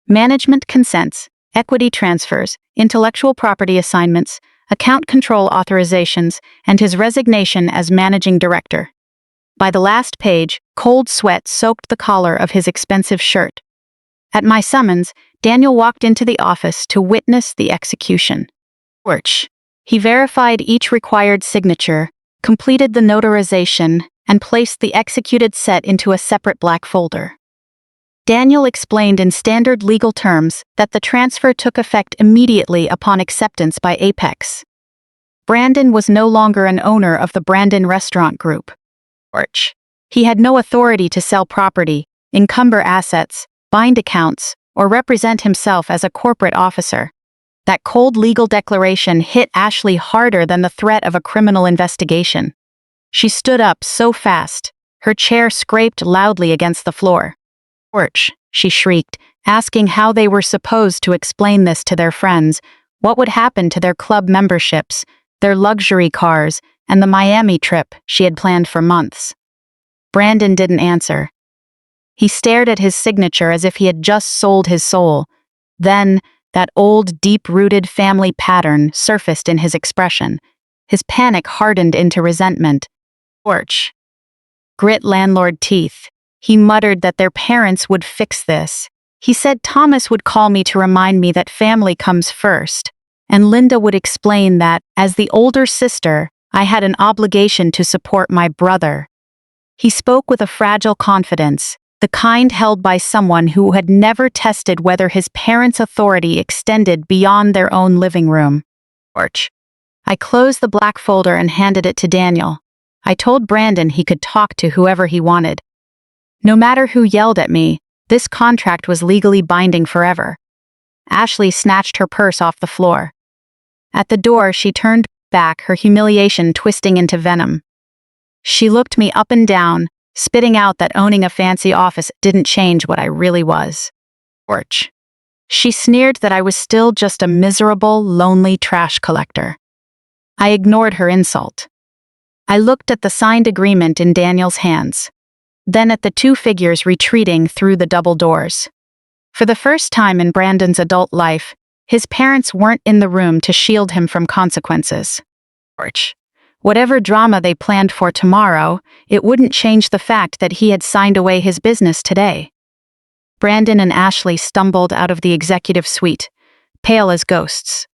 Management consents, equity transfers, intellectual property assignments, account control authorizations, and his resignation as managing director. By the last page, cold sweat soaked the collar of his expensive shirt. At my summons, Daniel walked into the office to witness the execution. He verified each required signature, completed the notarization, and placed the executed set into a separate black folder. Daniel explained in standard legal terms that the transfer took effect immediately upon acceptance by Apex. Brandon was no longer an owner of the Brandon Restaurant Group. He had no authority to sell property, encumber assets, bind accounts, or represent himself as a corporate officer. That cold legal declaration hit Ashley harder than the threat of a criminal investigation. She stood up so fast, her chair scraped loudly against the floor. She shrieked, asking how they were supposed to explain this to their friends, what would happen to their club memberships, their luxury cars, and the Miami trip she had planned for months. Brandon didn't answer. He stared at his signature as if he had just sold his soul. Then, that old, deep-rooted family pattern surfaced in his expression. His panic hardened into resentment. Grit landlord teeth. He muttered that their parents would fix this. He said Thomas would call me to remind me that family comes first, and Linda would explain that, as the older sister, I had an obligation to support my brother. He spoke with a fragile confidence, the kind held by someone who had never tested whether his parents' authority extended beyond their own living room. I closed the black folder and handed it to Daniel. I told Brandon he could talk to whoever he wanted. No matter who yelled at me, this contract was legally binding forever. Ashley snatched her purse off the floor. At the door, she turned back, her humiliation twisting into venom. She looked me up and down, spitting out that owning a fancy office didn't change what I really was. She sneered that I was still just a miserable, lonely trash collector. I ignored her insult. I looked at the signed agreement in Daniel's hands, then at the two figures retreating through the double doors. For the first time in Brandon's adult life, his parents weren't in the room to shield him from consequences. Whatever drama they planned for tomorrow, it wouldn't change the fact that he had signed away his business today. Brandon and Ashley stumbled out of the executive suite, pale as ghosts.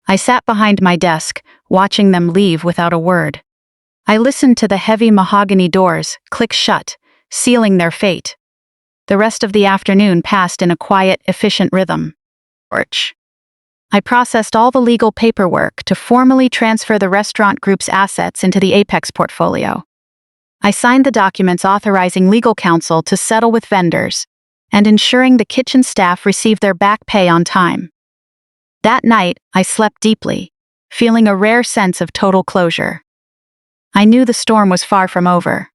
I sat behind my desk, watching them leave without a word. I listened to the heavy mahogany doors click shut, sealing their fate. The rest of the afternoon passed in a quiet, efficient rhythm. I processed all the legal paperwork to formally transfer the restaurant group's assets into the Apex portfolio. I signed the documents authorizing legal counsel to settle with vendors and ensuring the kitchen staff received their back pay on time. That night, I slept deeply, feeling a rare sense of total closure. I knew the storm was far from over.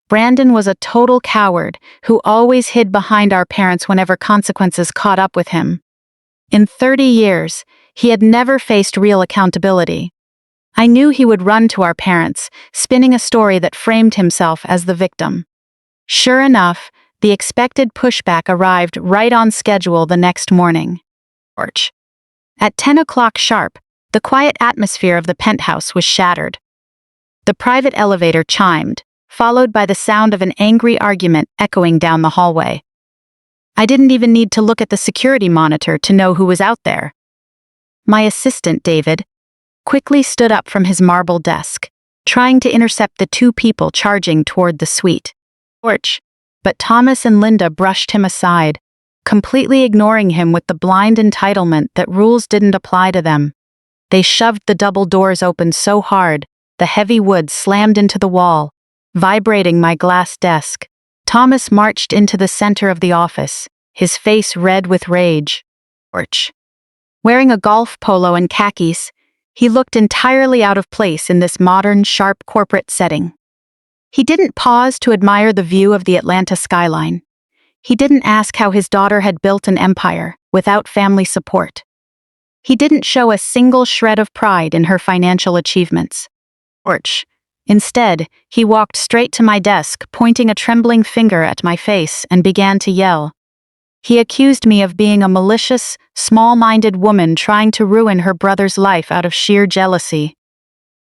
Brandon was a total coward who always hid behind our parents whenever consequences caught up with him. In 30 years, he had never faced real accountability. I knew he would run to our parents, spinning a story that framed himself as the victim. Sure enough, the expected pushback arrived right on schedule the next morning. At 10 o'clock sharp, the quiet atmosphere of the penthouse was shattered. The private elevator chimed, followed by the sound of an angry argument echoing down the hallway. I didn't even need to look at the security monitor to know who was out there. My assistant, David, quickly stood up from his marble desk, trying to intercept the two people charging toward the suite. But but Thomas and Linda brushed him aside, completely ignoring him with the blind entitlement that rules didn't apply to them. They shoved the double doors open so hard, the heavy wood slammed into the wall, vibrating my glass desk. Thomas marched into the center of the office, his face red with rage. Wearing a golf polo and khakis, he looked entirely out of place in this modern, sharp corporate setting. He didn't pause to admire the view of the Atlanta skyline. He didn't ask how his daughter had built an empire without family support. He didn't show a single shred of pride in her financial achievements. Instead, he walked straight to my desk, pointing a trembling finger at my face, and began to yell. He accused me of being a malicious, small-minded woman trying to ruin her brother's life out of sheer jealousy.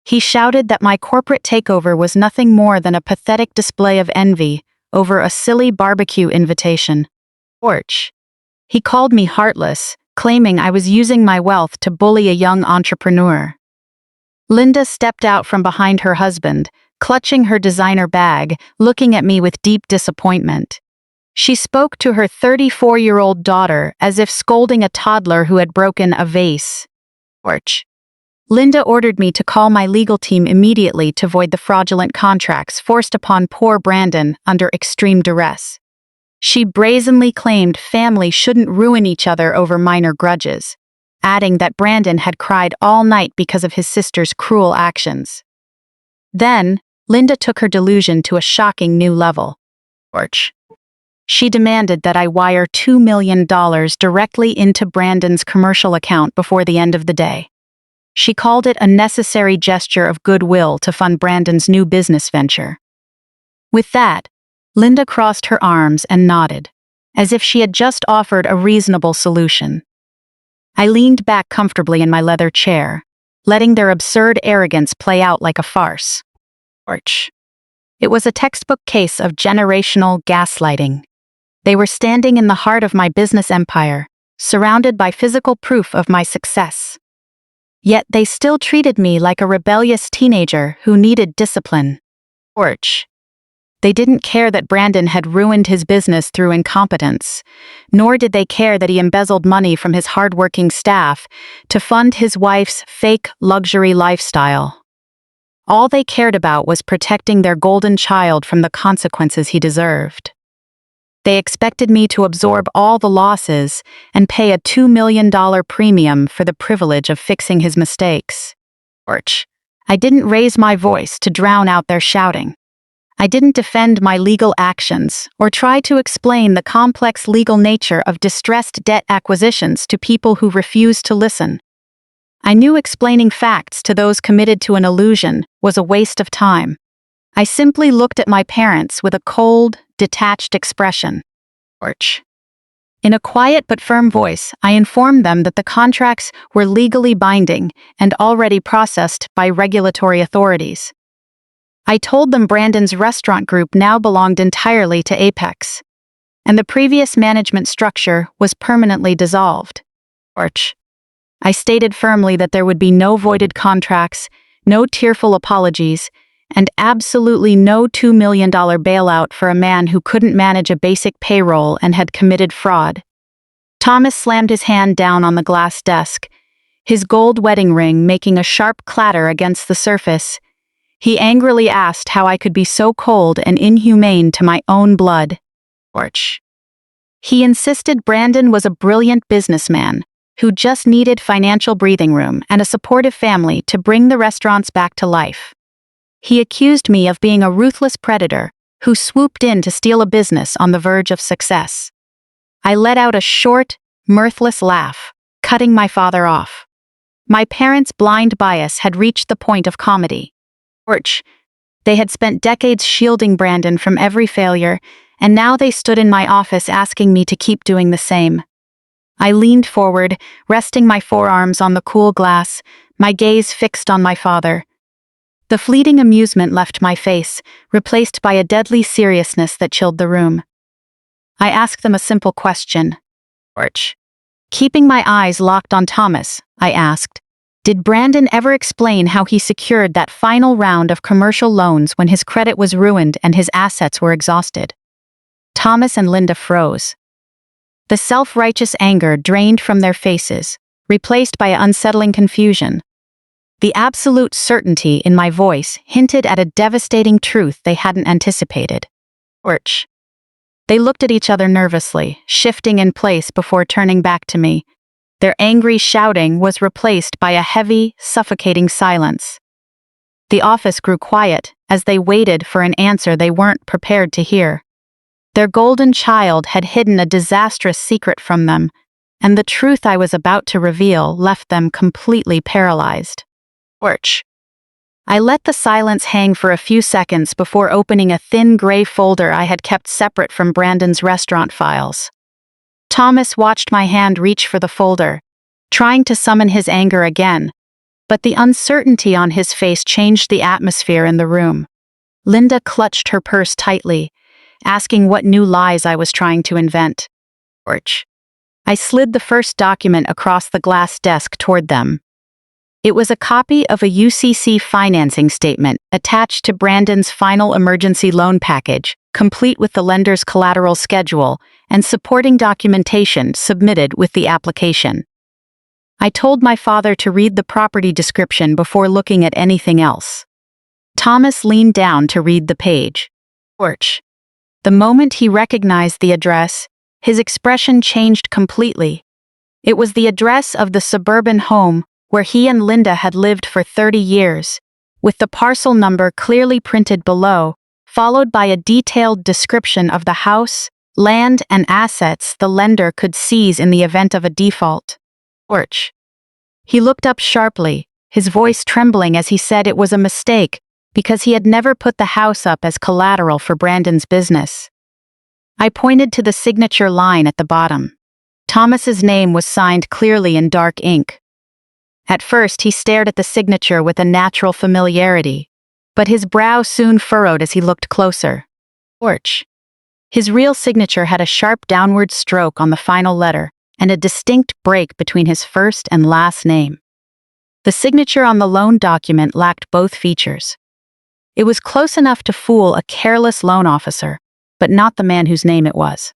He shouted that my corporate takeover was nothing more than a pathetic display of envy over a silly barbecue invitation. He called me heartless, claiming I was using my wealth to bully a young entrepreneur. Linda stepped out from behind her husband, clutching her designer bag, looking at me with deep disappointment. She spoke to her 34-year-old daughter as if scolding a toddler who had broken a vase. Linda ordered me to call my legal team immediately to void the fraudulent contracts forced upon poor Brandon under extreme duress. She brazenly claimed family shouldn't ruin each other over minor grudges, adding that Brandon had cried all night because of his sister's cruel actions. Then, Linda took her delusion to a shocking new level. She demanded that I wire $2 million directly into Brandon's commercial account before the end of the day. She called it a necessary gesture of goodwill to fund Brandon's new business venture. With that, Linda crossed her arms and nodded, as if she had just offered a reasonable solution. I leaned back comfortably in my leather chair, letting their absurd arrogance play out like a farce. It was a textbook case of generational gaslighting. They were standing in the heart of my business empire, surrounded by physical proof of my success. Yet they still treated me like a rebellious teenager who needed discipline. They didn't care that Brandon had ruined his business through incompetence, nor did they care that he embezzled money from his hardworking staff to fund his wife's fake luxury lifestyle. All they cared about was protecting their golden child from the consequences he deserved. They expected me to absorb all the losses and pay a $2 million premium for the privilege of fixing his mistakes. I didn't raise my voice to drown out their shouting. I didn't defend my legal actions or try to explain the complex legal nature of distressed debt acquisitions to people who refused to listen. I knew explaining facts to those committed to an illusion was a waste of time. I simply looked at my parents with a cold, detached expression. In a quiet but firm voice, I informed them that the contracts were legally binding and already processed by regulatory authorities. I told them Brandon's restaurant group now belonged entirely to Apex, and the previous management structure was permanently dissolved. I stated firmly that there would be no voided contracts, no tearful apologies, and absolutely no $2 million bailout for a man who couldn't manage a basic payroll and had committed fraud. Thomas slammed his hand down on the glass desk, his gold wedding ring making a sharp clatter against the surface. He angrily asked how I could be so cold and inhumane to my own blood. He insisted Brandon was a brilliant businessman who just needed financial breathing room and a supportive family to bring the restaurants back to life. He accused me of being a ruthless predator who swooped in to steal a business on the verge of success. I let out a short, mirthless laugh, cutting my father off. My parents' blind bias had reached the point of comedy. They had spent decades shielding Brandon from every failure, and now they stood in my office asking me to keep doing the same. I leaned forward, resting my forearms on the cool glass, my gaze fixed on my father. The fleeting amusement left my face, replaced by a deadly seriousness that chilled the room. I asked them a simple question. Keeping my eyes locked on Thomas, I asked, did Brandon ever explain how he secured that final round of commercial loans when his credit was ruined and his assets were exhausted? Thomas and Linda froze. The self-righteous anger drained from their faces, replaced by unsettling confusion. The absolute certainty in my voice hinted at a devastating truth they hadn't anticipated. Orch. They looked at each other nervously, shifting in place before turning back to me. Their angry shouting was replaced by a heavy, suffocating silence. The office grew quiet as they waited for an answer they weren't prepared to hear. Their golden child had hidden a disastrous secret from them, and the truth I was about to reveal left them completely paralyzed. Orch. I let the silence hang for a few seconds before opening a thin gray folder I had kept separate from Brandon's restaurant files. Thomas watched my hand reach for the folder, trying to summon his anger again, but the uncertainty on his face changed the atmosphere in the room. Linda clutched her purse tightly, asking what new lies I was trying to invent. Orch. I slid the first document across the glass desk toward them. It was a copy of a UCC financing statement attached to Brandon's final emergency loan package, complete with the lender's collateral schedule and supporting documentation submitted with the application. I told my father to read the property description before looking at anything else. Thomas leaned down to read the page. Orch. The moment he recognized the address, his expression changed completely. It was the address of the suburban home where he and Linda had lived for 30 years, with the parcel number clearly printed below, followed by a detailed description of the house, land, and assets the lender could seize in the event of a default. Orch. He looked up sharply, his voice trembling as he said it was a mistake because he had never put the house up as collateral for Brandon's business. I pointed to the signature line at the bottom. Thomas's name was signed clearly in dark ink. At first, he stared at the signature with a natural familiarity, but his brow soon furrowed as he looked closer. Orch. His real signature had a sharp downward stroke on the final letter and a distinct break between his first and last name. The signature on the loan document lacked both features. It was close enough to fool a careless loan officer, but not the man whose name it was.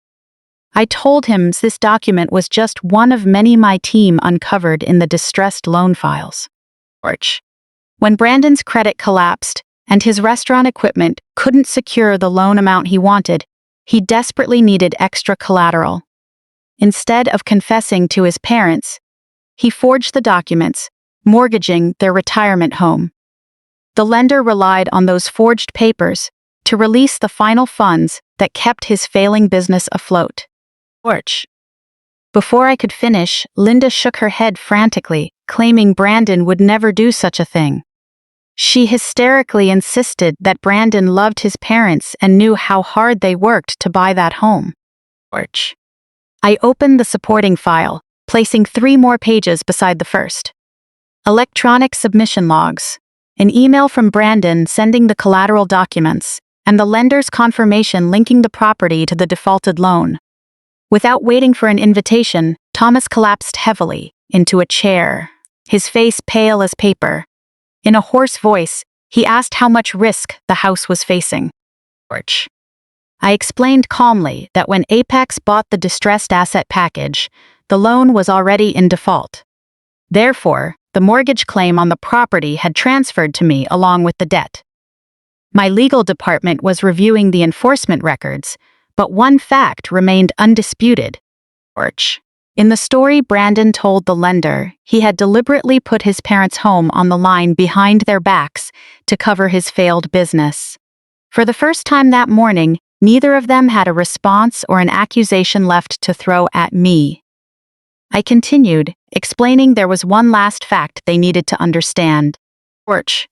I told him this document was just one of many my team uncovered in the distressed loan files. Orch. When Brandon's credit collapsed and his restaurant equipment couldn't secure the loan amount he wanted, he desperately needed extra collateral. Instead of confessing to his parents, he forged the documents, mortgaging their retirement home. The lender relied on those forged papers to release the final funds that kept his failing business afloat. Orch. Before I could finish, Linda shook her head frantically, claiming Brandon would never do such a thing. She hysterically insisted that Brandon loved his parents and knew how hard they worked to buy that home. Orch. I opened the supporting file, placing 3 more pages beside the first. Electronic submission logs, an email from Brandon sending the collateral documents, and the lender's confirmation linking the property to the defaulted loan. Without waiting for an invitation, Thomas collapsed heavily into a chair, his face pale as paper. In a hoarse voice, he asked how much risk the house was facing. Orch. I explained calmly that when Apex bought the distressed asset package, the loan was already in default. Therefore, the mortgage claim on the property had transferred to me along with the debt. My legal department was reviewing the enforcement records, but one fact remained undisputed. Orch. In the story Brandon told the lender, he had deliberately put his parents' home on the line behind their backs to cover his failed business. For the first time that morning, neither of them had a response or an accusation left to throw at me. I continued, explaining there was one last fact they needed to understand. Orch.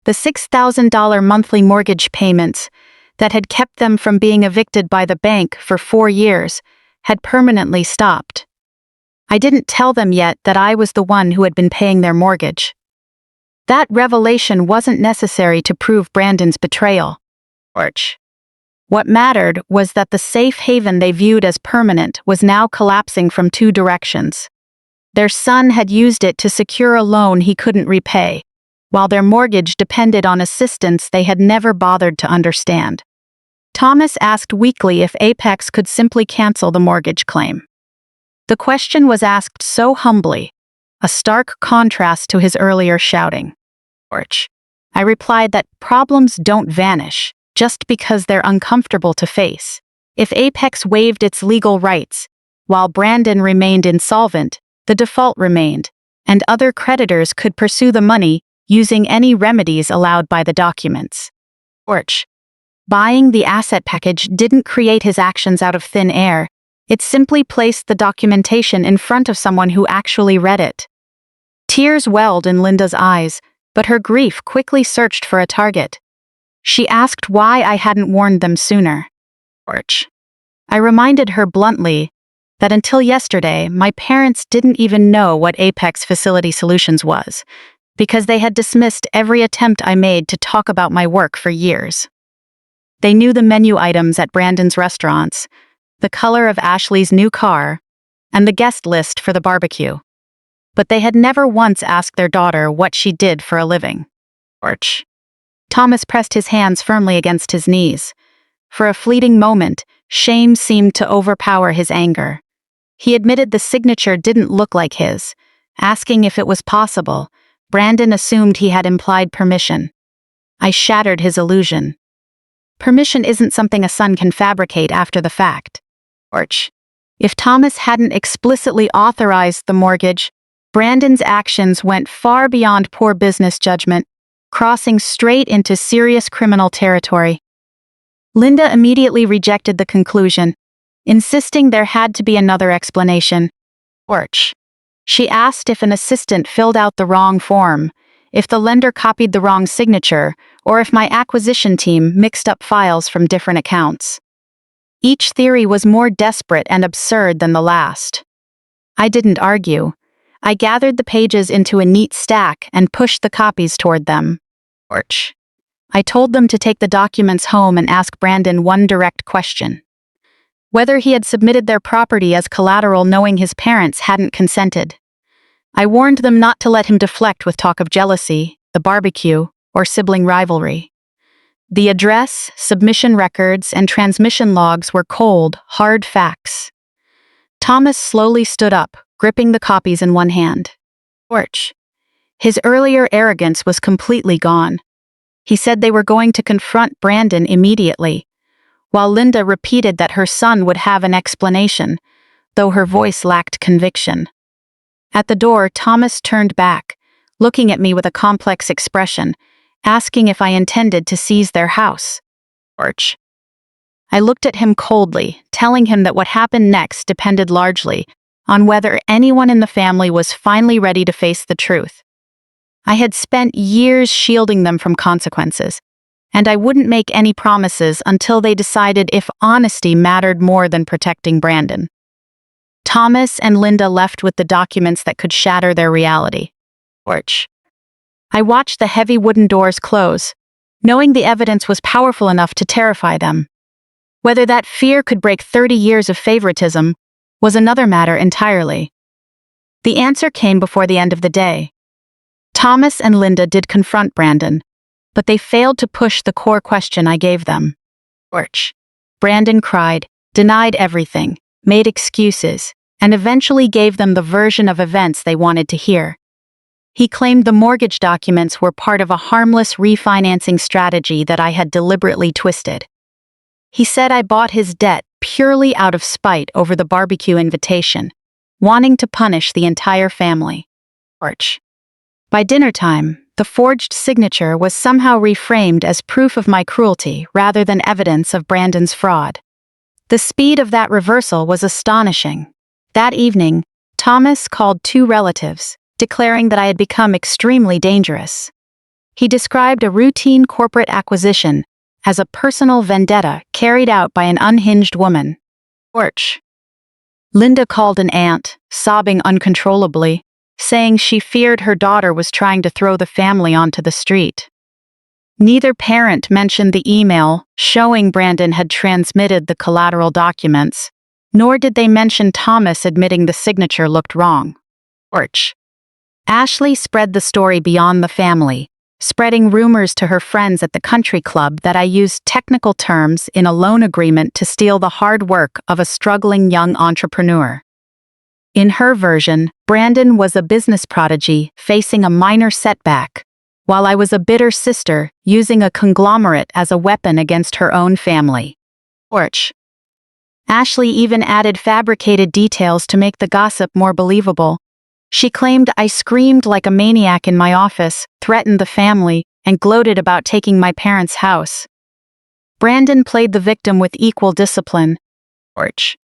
The $6,000 monthly mortgage payments that had kept them from being evicted by the bank for 4 years had permanently stopped. I didn't tell them yet that I was the one who had been paying their mortgage. That revelation wasn't necessary to prove Brandon's betrayal. Orch. What mattered was that the safe haven they viewed as permanent was now collapsing from 2 directions. Their son had used it to secure a loan he couldn't repay, while their mortgage depended on assistance they had never bothered to understand. Thomas asked weakly if Apex could simply cancel the mortgage claim. The question was asked so humbly, a stark contrast to his earlier shouting. I replied that problems don't vanish just because they're uncomfortable to face. If Apex waived its legal rights, while Brandon remained insolvent, the default remained, and other creditors could pursue the money using any remedies allowed by the documents. Buying the asset package didn't create his actions out of thin air. It simply placed the documentation in front of someone who actually read it. Tears welled in Linda's eyes, but her grief quickly searched for a target. She asked why I hadn't warned them sooner. I reminded her bluntly that until yesterday, my parents didn't even know what Apex Facility Solutions was, because they had dismissed every attempt I made to talk about my work for years. They knew the menu items at Brandon's restaurants, the color of Ashley's new car, and the guest list for the barbecue. But they had never once asked their daughter what she did for a living. Thomas pressed his hands firmly against his knees. For a fleeting moment, shame seemed to overpower his anger. He admitted the signature didn't look like his. Asking if it was possible, Brandon assumed he had implied permission. I shattered his illusion. Permission isn't something a son can fabricate after the fact. If Thomas hadn't explicitly authorized the mortgage, Brandon's actions went far beyond poor business judgment, crossing straight into serious criminal territory. Linda immediately rejected the conclusion, insisting there had to be another explanation. She asked if an assistant filled out the wrong form, if the lender copied the wrong signature, or if my acquisition team mixed up files from different accounts. Each theory was more desperate and absurd than the last. I didn't argue. I gathered the pages into a neat stack and pushed the copies toward them. I told them to take the documents home and ask Brandon one direct question: whether he had submitted their property as collateral knowing his parents hadn't consented. I warned them not to let him deflect with talk of jealousy, the barbecue, or sibling rivalry. The address, submission records, and transmission logs were cold, hard facts. Thomas slowly stood up, gripping the copies in one hand. His earlier arrogance was completely gone. He said they were going to confront Brandon immediately, while Linda repeated that her son would have an explanation, though her voice lacked conviction. At the door, Thomas turned back, looking at me with a complex expression, asking if I intended to seize their house. I looked at him coldly, telling him that what happened next depended largely on whether anyone in the family was finally ready to face the truth. I had spent years shielding them from consequences, and I wouldn't make any promises until they decided if honesty mattered more than protecting Brandon. Thomas and Linda left with the documents that could shatter their reality. I watched the heavy wooden doors close, knowing the evidence was powerful enough to terrify them. Whether that fear could break 30 years of favoritism was another matter entirely. The answer came before the end of the day. Thomas and Linda did confront Brandon, but they failed to push the core question I gave them. Brandon cried, denied everything, made excuses, and eventually gave them the version of events they wanted to hear. He claimed the mortgage documents were part of a harmless refinancing strategy that I had deliberately twisted. He said I bought his debt purely out of spite over the barbecue invitation, wanting to punish the entire family. By dinner time, the forged signature was somehow reframed as proof of my cruelty rather than evidence of Brandon's fraud. The speed of that reversal was astonishing. That evening, Thomas called 2 relatives, declaring that I had become extremely dangerous. He described a routine corporate acquisition as a personal vendetta carried out by an unhinged woman. Linda called an aunt, sobbing uncontrollably, saying she feared her daughter was trying to throw the family onto the street. Neither parent mentioned the email showing Brandon had transmitted the collateral documents, nor did they mention Thomas admitting the signature looked wrong. Ashley spread the story beyond the family, spreading rumors to her friends at the country club that I used technical terms in a loan agreement to steal the hard work of a struggling young entrepreneur. In her version, Brandon was a business prodigy facing a minor setback, while I was a bitter sister using a conglomerate as a weapon against her own family. Torch. Ashley even added fabricated details to make the gossip more believable. She claimed I screamed like a maniac in my office, threatened the family, and gloated about taking my parents' house. Brandon played the victim with equal discipline. Torch.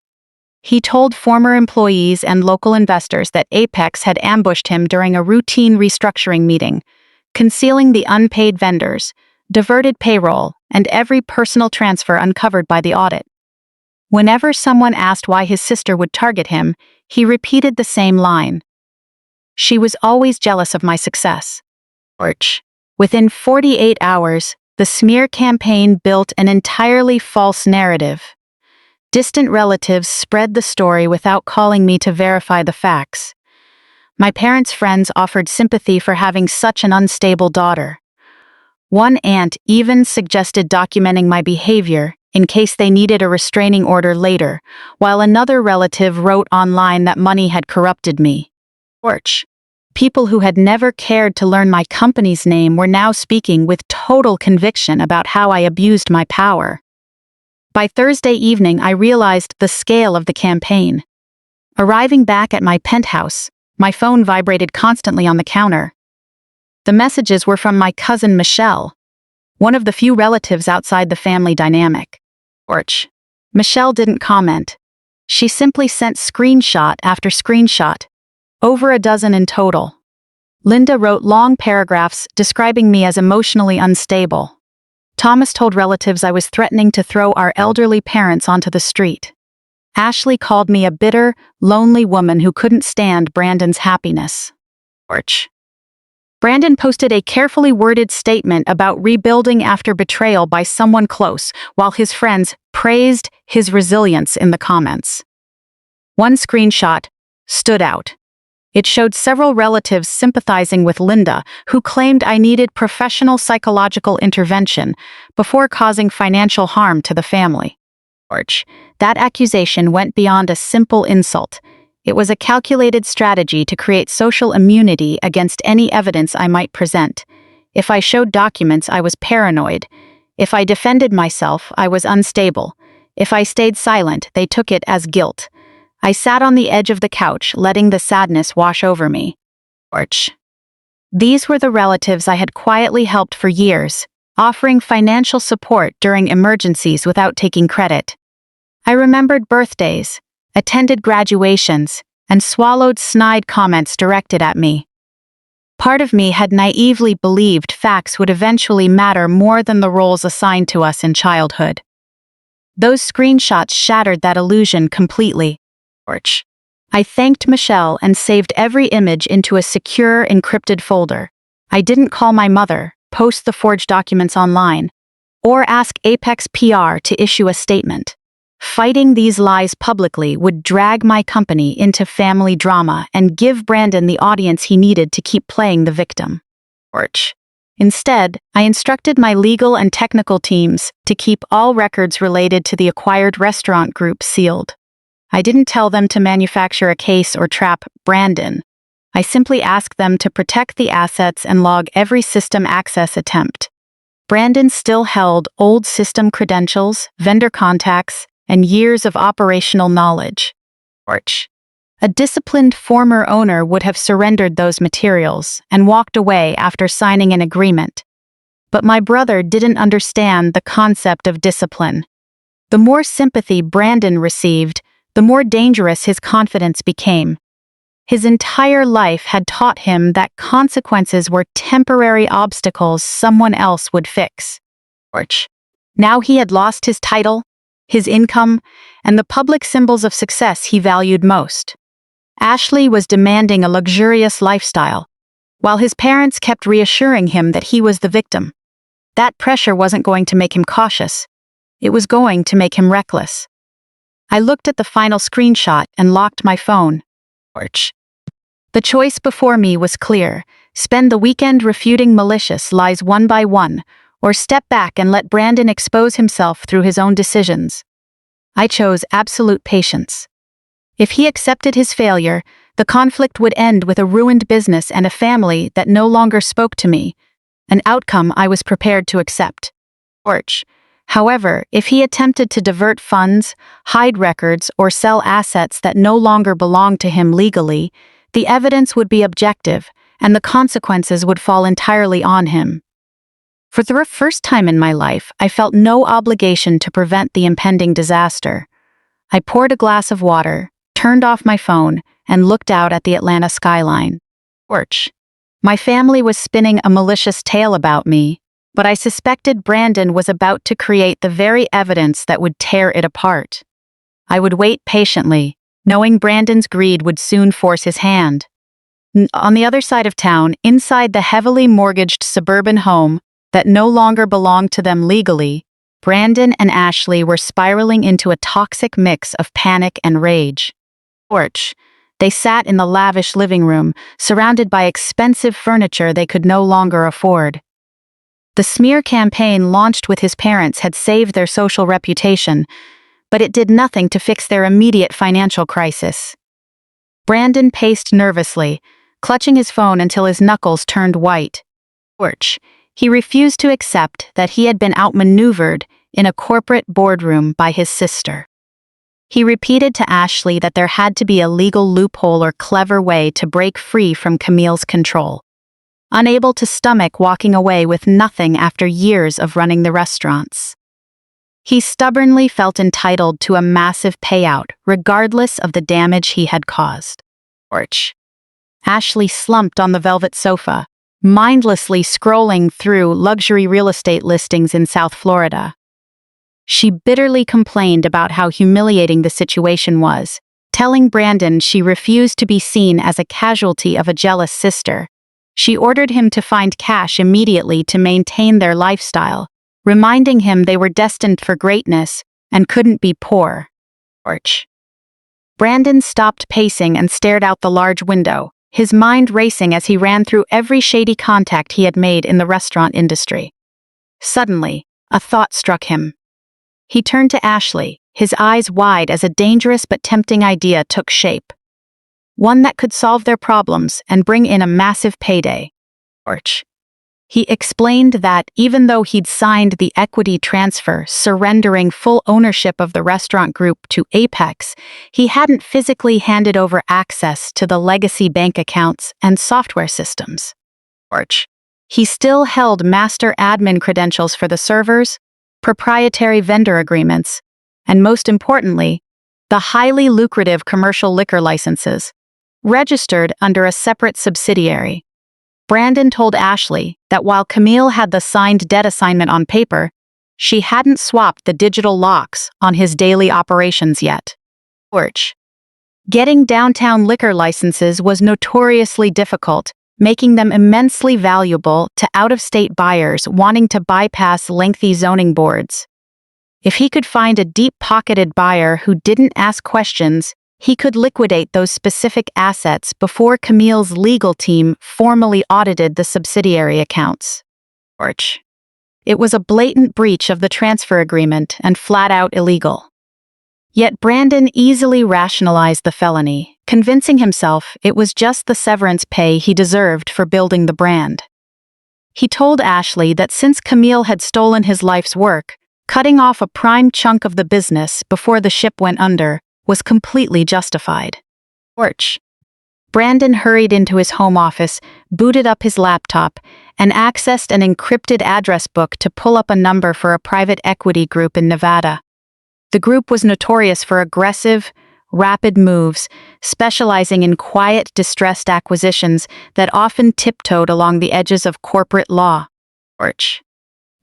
He told former employees and local investors that Apex had ambushed him during a routine restructuring meeting, concealing the unpaid vendors, diverted payroll, and every personal transfer uncovered by the audit. Whenever someone asked why his sister would target him, he repeated the same line. She was always jealous of my success. Torch. Within 48 hours, the smear campaign built an entirely false narrative. Distant relatives spread the story without calling me to verify the facts. My parents' friends offered sympathy for having such an unstable daughter. One aunt even suggested documenting my behavior in case they needed a restraining order later, while another relative wrote online that money had corrupted me. Torch. People who had never cared to learn my company's name were now speaking with total conviction about how I abused my power. By Thursday evening, I realized the scale of the campaign. Arriving back at my penthouse, my phone vibrated constantly on the counter. The messages were from my cousin Michelle, one of the few relatives outside the family dynamic. Torch. Michelle didn't comment. She simply sent screenshot after screenshot, over a dozen in total. Linda wrote long paragraphs describing me as emotionally unstable. Thomas told relatives I was threatening to throw our elderly parents onto the street. Ashley called me a bitter, lonely woman who couldn't stand Brandon's happiness. Torch. Brandon posted a carefully worded statement about rebuilding after betrayal by someone close, while his friends praised his resilience in the comments. One screenshot stood out. It showed several relatives sympathizing with Linda, who claimed I needed professional psychological intervention before causing financial harm to the family. Torch. That accusation went beyond a simple insult. It was a calculated strategy to create social immunity against any evidence I might present. If I showed documents, I was paranoid. If I defended myself, I was unstable. If I stayed silent, they took it as guilt. I sat on the edge of the couch, letting the sadness wash over me. Torch. These were the relatives I had quietly helped for years, offering financial support during emergencies without taking credit. I remembered birthdays, attended graduations, and swallowed snide comments directed at me. Part of me had naively believed facts would eventually matter more than the roles assigned to us in childhood. Those screenshots shattered that illusion completely. Torch. I thanked Michelle and saved every image into a secure, encrypted folder. I didn't call my mother, post the forged documents online, or ask Apex PR to issue a statement. Fighting these lies publicly would drag my company into family drama and give Brandon the audience he needed to keep playing the victim. Torch. Instead, I instructed my legal and technical teams to keep all records related to the acquired restaurant group sealed. I didn't tell them to manufacture a case or trap Brandon. I simply asked them to protect the assets and log every system access attempt. Brandon still held old system credentials, vendor contacts, and years of operational knowledge. Torch. A disciplined former owner would have surrendered those materials and walked away after signing an agreement. But my brother didn't understand the concept of discipline. The more sympathy Brandon received, the more dangerous his confidence became. His entire life had taught him that consequences were temporary obstacles someone else would fix. Torch. Now he had lost his title, his income, and the public symbols of success he valued most. Ashley was demanding a luxurious lifestyle, while his parents kept reassuring him that he was the victim. That pressure wasn't going to make him cautious. It was going to make him reckless. I looked at the final screenshot and locked my phone. Torch. The choice before me was clear: spend the weekend refuting malicious lies one by one, or step back and let Brandon expose himself through his own decisions. I chose absolute patience. If he accepted his failure, the conflict would end with a ruined business and a family that no longer spoke to me, an outcome I was prepared to accept. However, if he attempted to divert funds, hide records, or sell assets that no longer belonged to him legally, the evidence would be objective, and the consequences would fall entirely on him. For the first time in my life, I felt no obligation to prevent the impending disaster. I poured a glass of water, turned off my phone, and looked out at the Atlanta skyline. My family was spinning a malicious tale about me, but I suspected Brandon was about to create the very evidence that would tear it apart. I would wait patiently, knowing Brandon's greed would soon force his hand. On the other side of town, inside the heavily mortgaged suburban home that no longer belonged to them legally, Brandon and Ashley were spiraling into a toxic mix of panic and rage. They sat in the lavish living room, surrounded by expensive furniture they could no longer afford. The smear campaign launched with his parents had saved their social reputation, but it did nothing to fix their immediate financial crisis. Brandon paced nervously, clutching his phone until his knuckles turned white. He refused to accept that he had been outmaneuvered in a corporate boardroom by his sister. He repeated to Ashley that there had to be a legal loophole or clever way to break free from Camille's control. Unable to stomach walking away with nothing after years of running the restaurants. He stubbornly felt entitled to a massive payout, regardless of the damage he had caused. Ashley slumped on the velvet sofa, mindlessly scrolling through luxury real estate listings in South Florida. She bitterly complained about how humiliating the situation was, telling Brandon she refused to be seen as a casualty of a jealous sister. She ordered him to find cash immediately to maintain their lifestyle, reminding him they were destined for greatness and couldn't be poor. Brandon stopped pacing and stared out the large window, his mind racing as he ran through every shady contact he had made in the restaurant industry. Suddenly, a thought struck him. He turned to Ashley, his eyes wide as a dangerous but tempting idea took shape. One that could solve their problems and bring in a massive payday. He explained that even though he'd signed the equity transfer surrendering full ownership of the restaurant group to Apex, he hadn't physically handed over access to the legacy bank accounts and software systems. He still held master admin credentials for the servers, proprietary vendor agreements, and most importantly, the highly lucrative commercial liquor licenses, registered under a separate subsidiary. Brandon told Ashley that while Camille had the signed debt assignment on paper, she hadn't swapped the digital locks on his daily operations yet. Getting downtown liquor licenses was notoriously difficult, making them immensely valuable to out-of-state buyers wanting to bypass lengthy zoning boards. If he could find a deep-pocketed buyer who didn't ask questions, he could liquidate those specific assets before Camille's legal team formally audited the subsidiary accounts. It was a blatant breach of the transfer agreement and flat-out illegal. Yet Brandon easily rationalized the felony, convincing himself it was just the severance pay he deserved for building the brand. He told Ashley that since Camille had stolen his life's work, cutting off a prime chunk of the business before the ship went under was completely justified. Brandon hurried into his home office, booted up his laptop, and accessed an encrypted address book to pull up a number for a private equity group in Nevada. The group was notorious for aggressive, rapid moves, specializing in quiet, distressed acquisitions that often tiptoed along the edges of corporate law.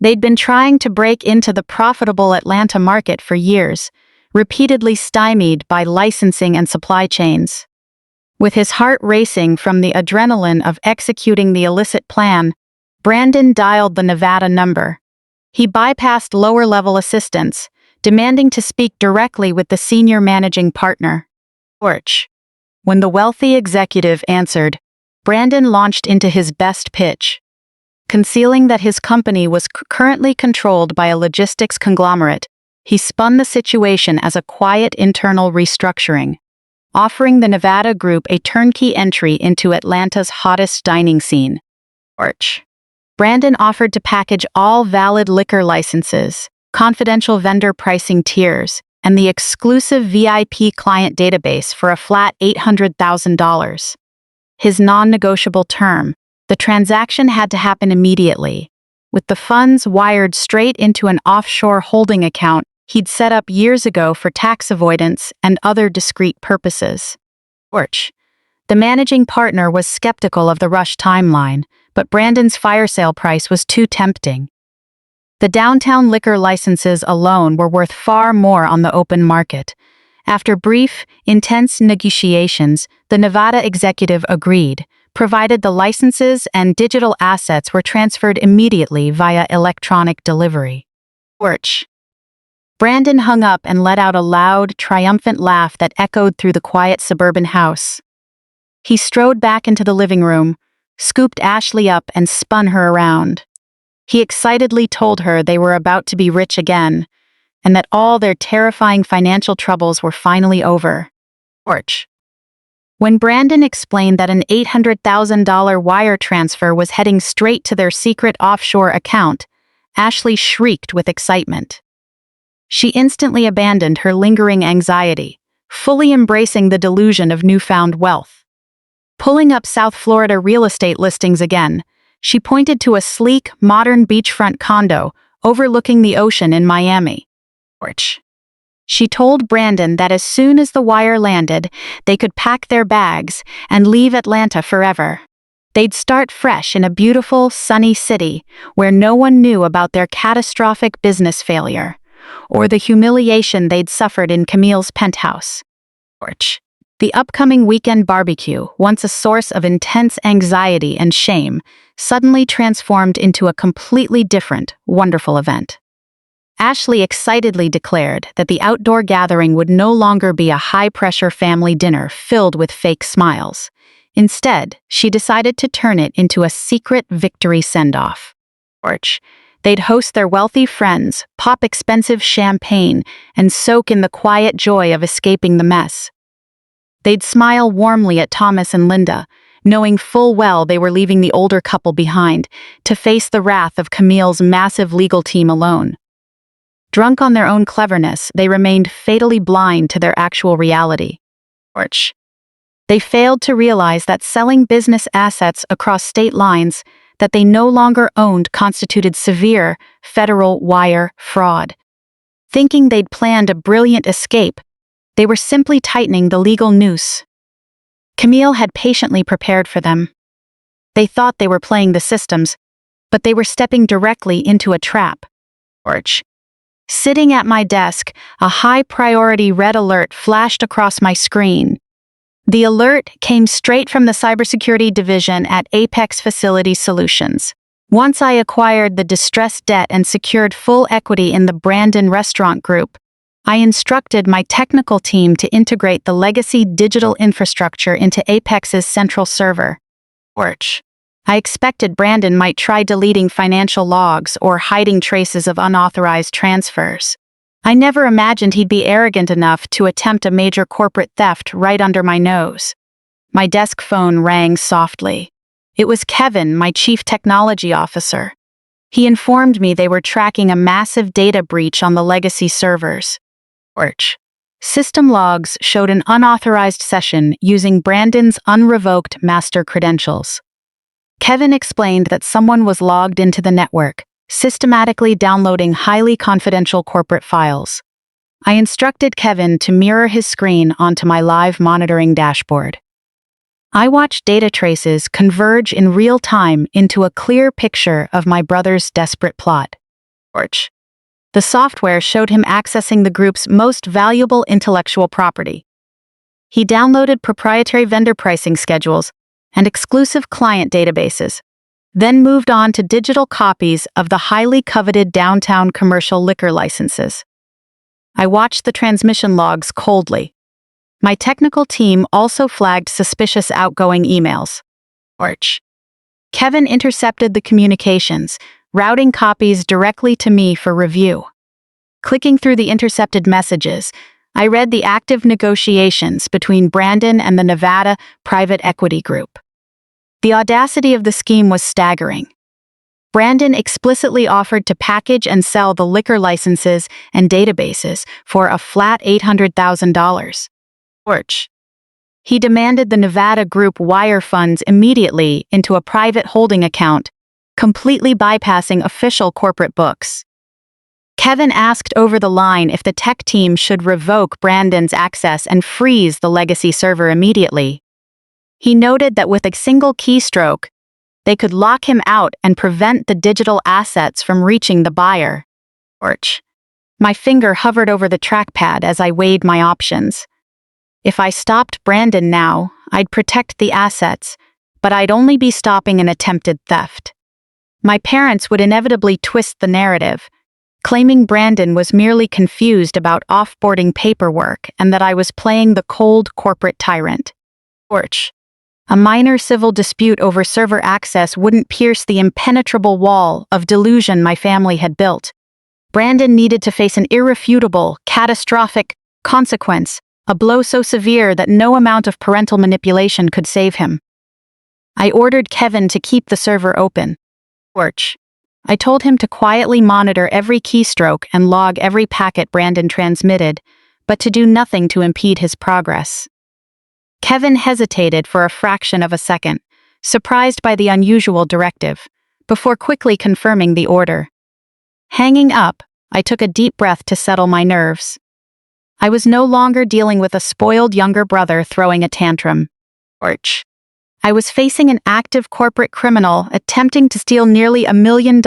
They'd been trying to break into the profitable Atlanta market for years, repeatedly stymied by licensing and supply chains. With his heart racing from the adrenaline of executing the illicit plan, Brandon dialed the Nevada number. He bypassed lower-level assistants, demanding to speak directly with the senior managing partner. When the wealthy executive answered, Brandon launched into his best pitch. Concealing that his company was currently controlled by a logistics conglomerate, he spun the situation as a quiet internal restructuring, offering the Nevada group a turnkey entry into Atlanta's hottest dining scene. Porch. Brandon offered to package all valid liquor licenses, confidential vendor pricing tiers, and the exclusive VIP client database for a flat $800,000. His non-negotiable term: the transaction had to happen immediately, with the funds wired straight into an offshore holding account he'd set up years ago for tax avoidance and other discreet purposes. Porch. The managing partner was skeptical of the rush timeline, but Brandon's fire sale price was too tempting. The downtown liquor licenses alone were worth far more on the open market. After brief, intense negotiations, the Nevada executive agreed, provided the licenses and digital assets were transferred immediately via electronic delivery. Porch. Brandon hung up and let out a loud, triumphant laugh that echoed through the quiet suburban house. He strode back into the living room, scooped Ashley up and spun her around. He excitedly told her they were about to be rich again, and that all their terrifying financial troubles were finally over. Porch. When Brandon explained that an $800,000 wire transfer was heading straight to their secret offshore account, Ashley shrieked with excitement. She instantly abandoned her lingering anxiety, fully embracing the delusion of newfound wealth. Pulling up South Florida real estate listings again, she pointed to a sleek, modern beachfront condo overlooking the ocean in Miami. Porch. She told Brandon that as soon as the wire landed, they could pack their bags and leave Atlanta forever. They'd start fresh in a beautiful, sunny city where no one knew about their catastrophic business failure or the humiliation they'd suffered in Camille's penthouse. Porch. The upcoming weekend barbecue, once a source of intense anxiety and shame, suddenly transformed into a completely different, wonderful event. Ashley excitedly declared that the outdoor gathering would no longer be a high-pressure family dinner filled with fake smiles. Instead, she decided to turn it into a secret victory send-off. Porch. They'd host their wealthy friends, pop expensive champagne, and soak in the quiet joy of escaping the mess. They'd smile warmly at Thomas and Linda, knowing full well they were leaving the older couple behind to face the wrath of Camille's massive legal team alone. Drunk on their own cleverness, they remained fatally blind to their actual reality. Porch. They failed to realize that selling business assets across state lines that they no longer owned constituted severe federal wire fraud. Thinking they'd planned a brilliant escape, they were simply tightening the legal noose. Camille had patiently prepared for them. They thought they were playing the systems, but they were stepping directly into a trap. Porch. Sitting at my desk, a high-priority red alert flashed across my screen. The alert came straight from the cybersecurity division at Apex Facility Solutions. Once I acquired the distressed debt and secured full equity in the Brandon Restaurant Group, I instructed my technical team to integrate the legacy digital infrastructure into Apex's central server. Porch. I expected Brandon might try deleting financial logs or hiding traces of unauthorized transfers. I never imagined he'd be arrogant enough to attempt a major corporate theft right under my nose. My desk phone rang softly. It was Kevin, my chief technology officer. He informed me they were tracking a massive data breach on the legacy servers. Porch. System logs showed an unauthorized session using Brandon's unrevoked master credentials. Kevin explained that someone was logged into the network, systematically downloading highly confidential corporate files. I instructed Kevin to mirror his screen onto my live monitoring dashboard. I watched data traces converge in real time into a clear picture of my brother's desperate plot. Porch. The software showed him accessing the group's most valuable intellectual property. He downloaded proprietary vendor pricing schedules and exclusive client databases, then moved on to digital copies of the highly coveted downtown commercial liquor licenses. I watched the transmission logs coldly. My technical team also flagged suspicious outgoing emails. Orch. Kevin intercepted the communications, routing copies directly to me for review. Clicking through the intercepted messages, I read the active negotiations between Brandon and the Nevada Private Equity Group. The audacity of the scheme was staggering. Brandon explicitly offered to package and sell the liquor licenses and databases for a flat $800,000. Orch. He demanded the Nevada Group wire funds immediately into a private holding account, completely bypassing official corporate books. Kevin asked over the line if the tech team should revoke Brandon's access and freeze the legacy server immediately. He noted that with a single keystroke, they could lock him out and prevent the digital assets from reaching the buyer. Orch. My finger hovered over the trackpad as I weighed my options. If I stopped Brandon now, I'd protect the assets, but I'd only be stopping an attempted theft. My parents would inevitably twist the narrative, claiming Brandon was merely confused about offboarding paperwork and that I was playing the cold corporate tyrant. Orch. A minor civil dispute over server access wouldn't pierce the impenetrable wall of delusion my family had built. Brandon needed to face an irrefutable, catastrophic consequence, a blow so severe that no amount of parental manipulation could save him. I ordered Kevin to keep the server open. Orch. I told him to quietly monitor every keystroke and log every packet Brandon transmitted, but to do nothing to impede his progress. Kevin hesitated for a fraction of a second, surprised by the unusual directive, before quickly confirming the order. Hanging up, I took a deep breath to settle my nerves. I was no longer dealing with a spoiled younger brother throwing a tantrum. Orch. I was facing an active corporate criminal attempting to steal nearly $1 million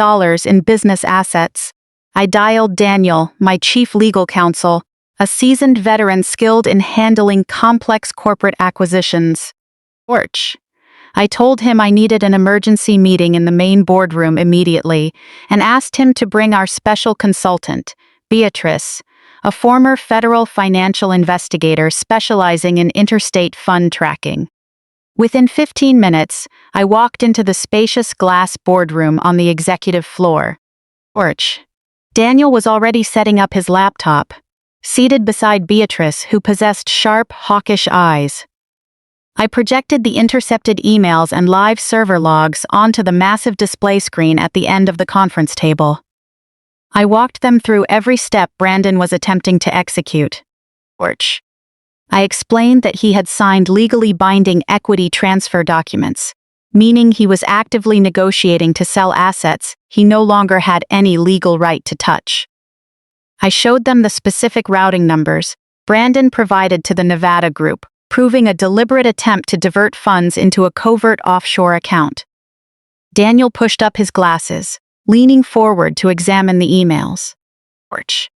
in business assets. I dialed Daniel, my chief legal counsel, a seasoned veteran skilled in handling complex corporate acquisitions. Orch. I told him I needed an emergency meeting in the main boardroom immediately and asked him to bring our special consultant, Beatrice, a former federal financial investigator specializing in interstate fund tracking. Within 15 minutes, I walked into the spacious glass boardroom on the executive floor. Orch. Daniel was already setting up his laptop, seated beside Beatrice, who possessed sharp, hawkish eyes. I projected the intercepted emails and live server logs onto the massive display screen at the end of the conference table. I walked them through every step Brandon was attempting to execute. Orch. I explained that he had signed legally binding equity transfer documents, meaning he was actively negotiating to sell assets he no longer had any legal right to touch. I showed them the specific routing numbers Brandon provided to the Nevada Group, proving a deliberate attempt to divert funds into a covert offshore account. Daniel pushed up his glasses, leaning forward to examine the emails. Orch.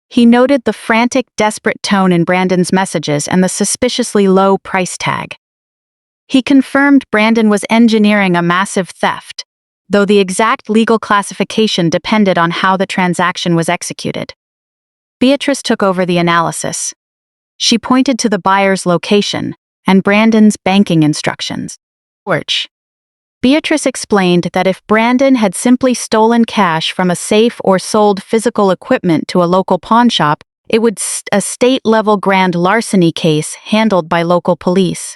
He noted the frantic, desperate tone in Brandon's messages and the suspiciously low price tag. He confirmed Brandon was engineering a massive theft, though the exact legal classification depended on how the transaction was executed. Beatrice took over the analysis. She pointed to the buyer's location and Brandon's banking instructions. Orch. Beatrice explained that if Brandon had simply stolen cash from a safe or sold physical equipment to a local pawn shop, it would a state-level grand larceny case handled by local police.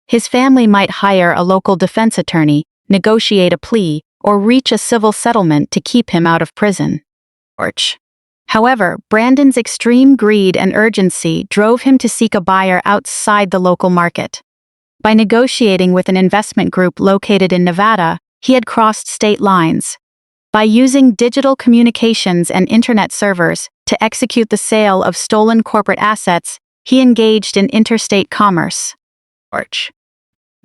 His family might hire a local defense attorney, negotiate a plea, or reach a civil settlement to keep him out of prison. Orch. However, Brandon's extreme greed and urgency drove him to seek a buyer outside the local market. By negotiating with an investment group located in Nevada, he had crossed state lines. By using digital communications and internet servers to execute the sale of stolen corporate assets, he engaged in interstate commerce. Orch.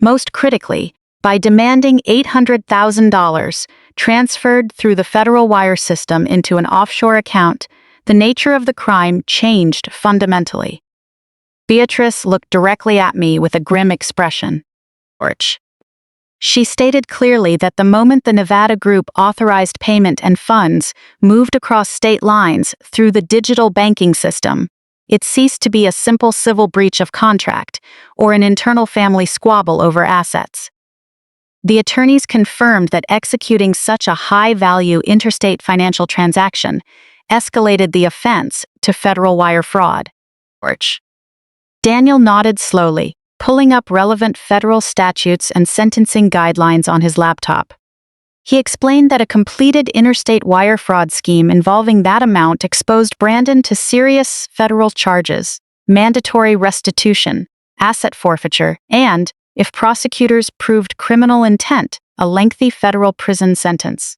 Most critically, by demanding $800,000 transferred through the federal wire system into an offshore account, the nature of the crime changed fundamentally. Beatrice looked directly at me with a grim expression. Orch. She stated clearly that the moment the Nevada Group authorized payment and funds moved across state lines through the digital banking system, it ceased to be a simple civil breach of contract or an internal family squabble over assets. The attorneys confirmed that executing such a high-value interstate financial transaction escalated the offense to federal wire fraud. Daniel nodded slowly, pulling up relevant federal statutes and sentencing guidelines on his laptop. He explained that a completed interstate wire fraud scheme involving that amount exposed Brandon to serious federal charges, mandatory restitution, asset forfeiture, and, if prosecutors proved criminal intent, a lengthy federal prison sentence.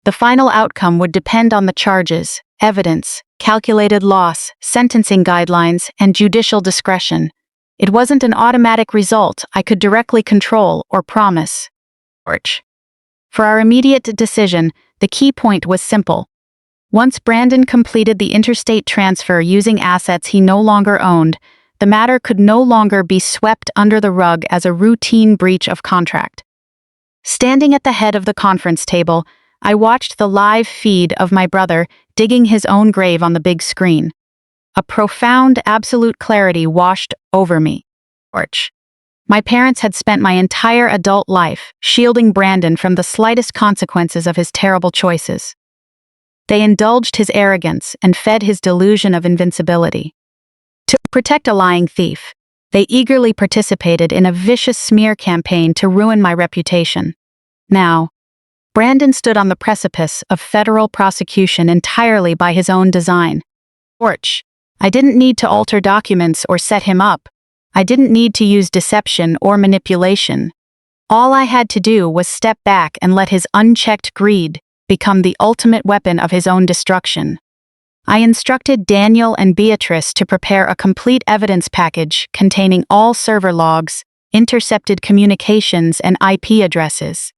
The final outcome would depend on the charges, evidence, calculated loss, sentencing guidelines, and judicial discretion. It wasn't an automatic result I could directly control or promise. For our immediate decision, the key point was simple. Once Brandon completed the interstate transfer using assets he no longer owned, the matter could no longer be swept under the rug as a routine breach of contract. Standing at the head of the conference table, I watched the live feed of my brother digging his own grave on the big screen. A profound, absolute clarity washed over me. My parents had spent my entire adult life shielding Brandon from the slightest consequences of his terrible choices. They indulged his arrogance and fed his delusion of invincibility. To protect a lying thief, they eagerly participated in a vicious smear campaign to ruin my reputation. Now, Brandon stood on the precipice of federal prosecution entirely by his own design. I didn't need to alter documents or set him up. I didn't need to use deception or manipulation. All I had to do was step back and let his unchecked greed become the ultimate weapon of his own destruction. I instructed Daniel and Beatrice to prepare a complete evidence package containing all server logs, intercepted communications, and IP addresses.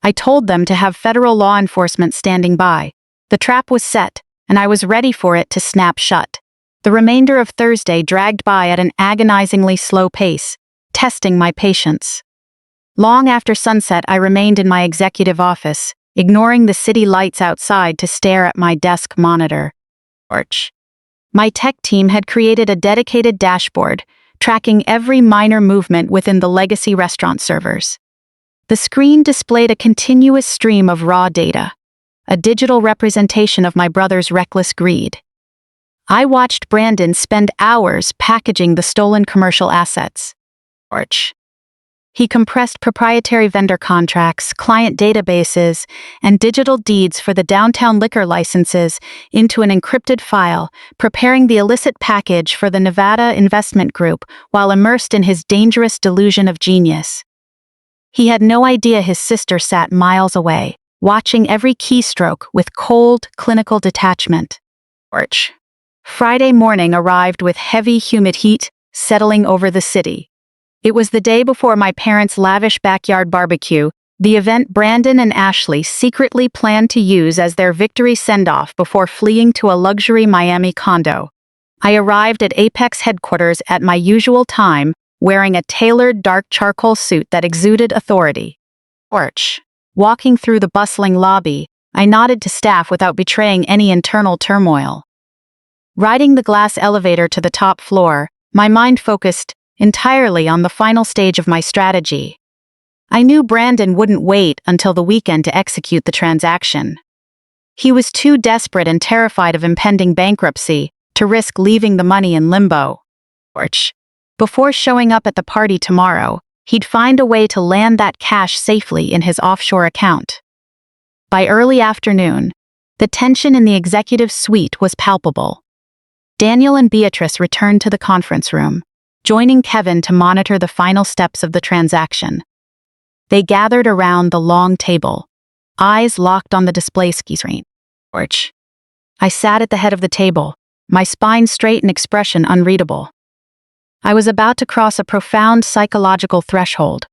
I told them to have federal law enforcement standing by. The trap was set, and I was ready for it to snap shut. The remainder of Thursday dragged by at an agonizingly slow pace, testing my patience. Long after sunset, I remained in my executive office, ignoring the city lights outside to stare at my desk monitor. My tech team had created a dedicated dashboard, tracking every minor movement within the legacy restaurant servers. The screen displayed a continuous stream of raw data, a digital representation of my brother's reckless greed. I watched Brandon spend hours packaging the stolen commercial assets. He compressed proprietary vendor contracts, client databases, and digital deeds for the downtown liquor licenses into an encrypted file, preparing the illicit package for the Nevada Investment Group while immersed in his dangerous delusion of genius. He had no idea his sister sat miles away, watching every keystroke with cold, clinical detachment. Friday morning arrived with heavy, humid heat settling over the city. It was the day before my parents' lavish backyard barbecue, the event Brandon and Ashley secretly planned to use as their victory send-off before fleeing to a luxury Miami condo. I arrived at Apex headquarters at my usual time, wearing a tailored dark charcoal suit that exuded authority. Walking through the bustling lobby, I nodded to staff without betraying any internal turmoil. Riding the glass elevator to the top floor, my mind focused entirely on the final stage of my strategy. I knew Brandon wouldn't wait until the weekend to execute the transaction. He was too desperate and terrified of impending bankruptcy to risk leaving the money in limbo. Before showing up at the party tomorrow, he'd find a way to land that cash safely in his offshore account. By early afternoon, the tension in the executive suite was palpable. Daniel and Beatrice returned to the conference room, joining Kevin to monitor the final steps of the transaction. They gathered around the long table, eyes locked on the display screen. I sat at the head of the table, my spine straight and expression unreadable. I was about to cross a profound psychological threshold.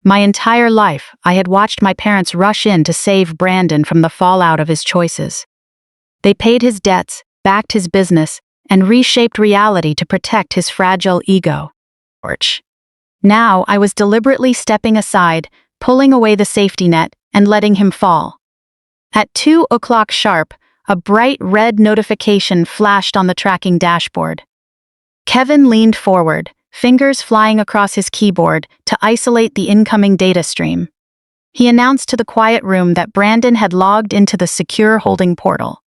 My entire life, I had watched my parents rush in to save Brandon from the fallout of his choices. They paid his debts, backed his business, and reshaped reality to protect his fragile ego. Now I was deliberately stepping aside, pulling away the safety net, and letting him fall. At 2 o'clock sharp, a bright red notification flashed on the tracking dashboard. Kevin leaned forward, fingers flying across his keyboard to isolate the incoming data stream. He announced to the quiet room that Brandon had logged into the secure holding portal.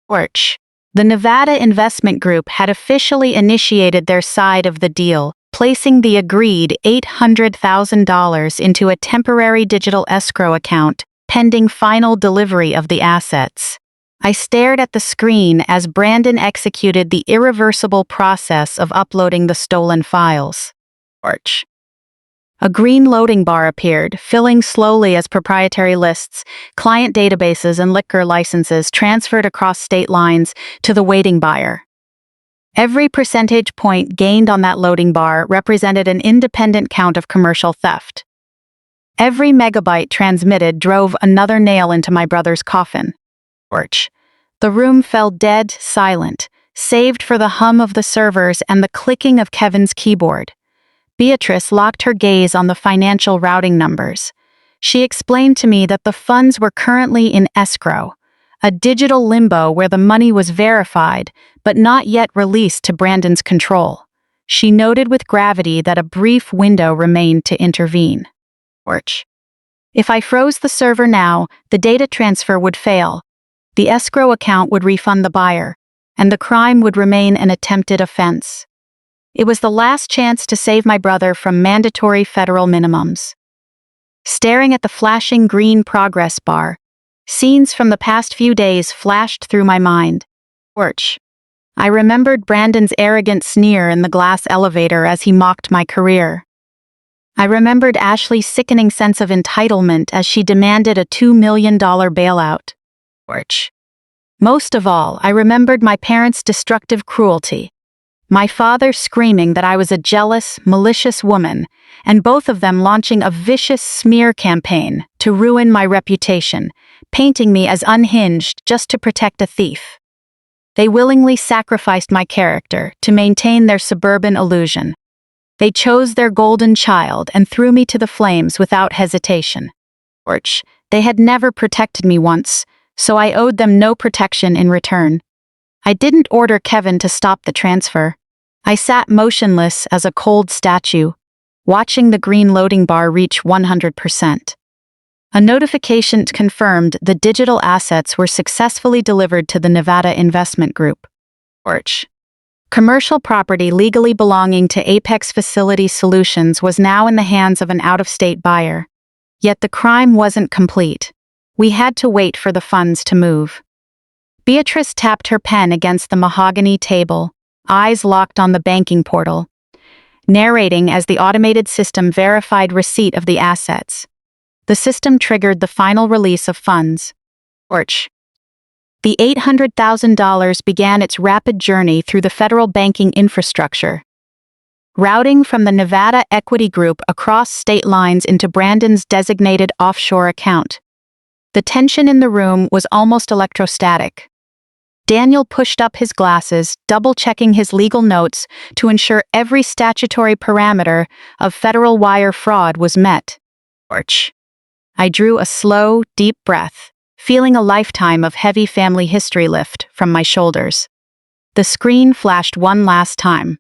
Orch. The Nevada Investment Group had officially initiated their side of the deal, placing the agreed $800,000 into a temporary digital escrow account, pending final delivery of the assets. I stared at the screen as Brandon executed the irreversible process of uploading the stolen files. Orch. A green loading bar appeared, filling slowly as proprietary lists, client databases, and liquor licenses transferred across state lines to the waiting buyer. Every percentage point gained on that loading bar represented an independent count of commercial theft. Every megabyte transmitted drove another nail into my brother's coffin. Orch. The room fell dead silent, saved for the hum of the servers and the clicking of Kevin's keyboard. Beatrice locked her gaze on the financial routing numbers. She explained to me that the funds were currently in escrow, a digital limbo where the money was verified but not yet released to Brandon's control. She noted with gravity that a brief window remained to intervene. Orch. If I froze the server now, the data transfer would fail. The escrow account would refund the buyer, and the crime would remain an attempted offense. It was the last chance to save my brother from mandatory federal minimums. Staring at the flashing green progress bar, scenes from the past few days flashed through my mind. Orch. I remembered Brandon's arrogant sneer in the glass elevator as he mocked my career. I remembered Ashley's sickening sense of entitlement as she demanded a $2 million bailout. Orch. Most of all, I remembered my parents' destructive cruelty. My father screaming that I was a jealous, malicious woman, and both of them launching a vicious smear campaign to ruin my reputation, painting me as unhinged just to protect a thief. They willingly sacrificed my character to maintain their suburban illusion. They chose their golden child and threw me to the flames without hesitation. Orch. They had never protected me once, so I owed them no protection in return. I didn't order Kevin to stop the transfer. I sat motionless as a cold statue, watching the green loading bar reach 100%. A notification confirmed the digital assets were successfully delivered to the Nevada Investment Group. Orch. Commercial property legally belonging to Apex Facility Solutions was now in the hands of an out-of-state buyer. Yet the crime wasn't complete. We had to wait for the funds to move. Beatrice tapped her pen against the mahogany table, eyes locked on the banking portal, narrating as the automated system verified receipt of the assets. The system triggered the final release of funds. Orch. The $800,000 began its rapid journey through the federal banking infrastructure, routing from the Nevada Equity Group across state lines into Brandon's designated offshore account. The tension in the room was almost electrostatic. Daniel pushed up his glasses, double-checking his legal notes to ensure every statutory parameter of federal wire fraud was met. Orch. I drew a slow, deep breath, feeling a lifetime of heavy family history lift from my shoulders. The screen flashed one last time.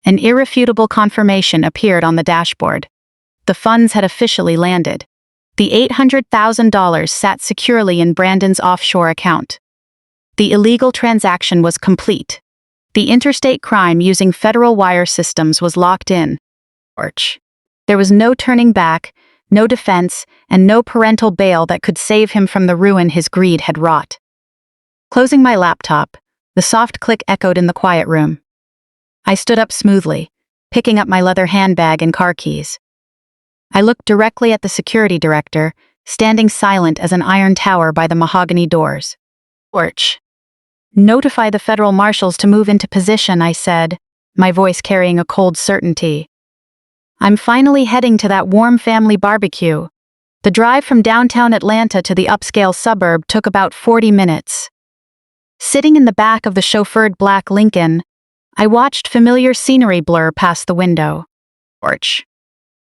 An irrefutable confirmation appeared on the dashboard. The funds had officially landed. The $800,000 sat securely in Brandon's offshore account. The illegal transaction was complete. The interstate crime using federal wire systems was locked in. Orch. There was no turning back, no defense, and no parental bail that could save him from the ruin his greed had wrought. Closing my laptop, the soft click echoed in the quiet room. I stood up smoothly, picking up my leather handbag and car keys. I looked directly at the security director, standing silent as an iron tower by the mahogany doors. Orch. Notify the federal marshals to move into position, I said, my voice carrying a cold certainty. I'm finally heading to that warm family barbecue. The drive from downtown Atlanta to the upscale suburb took about 40 minutes. Sitting in the back of the chauffeured black Lincoln, I watched familiar scenery blur past the window. Orch.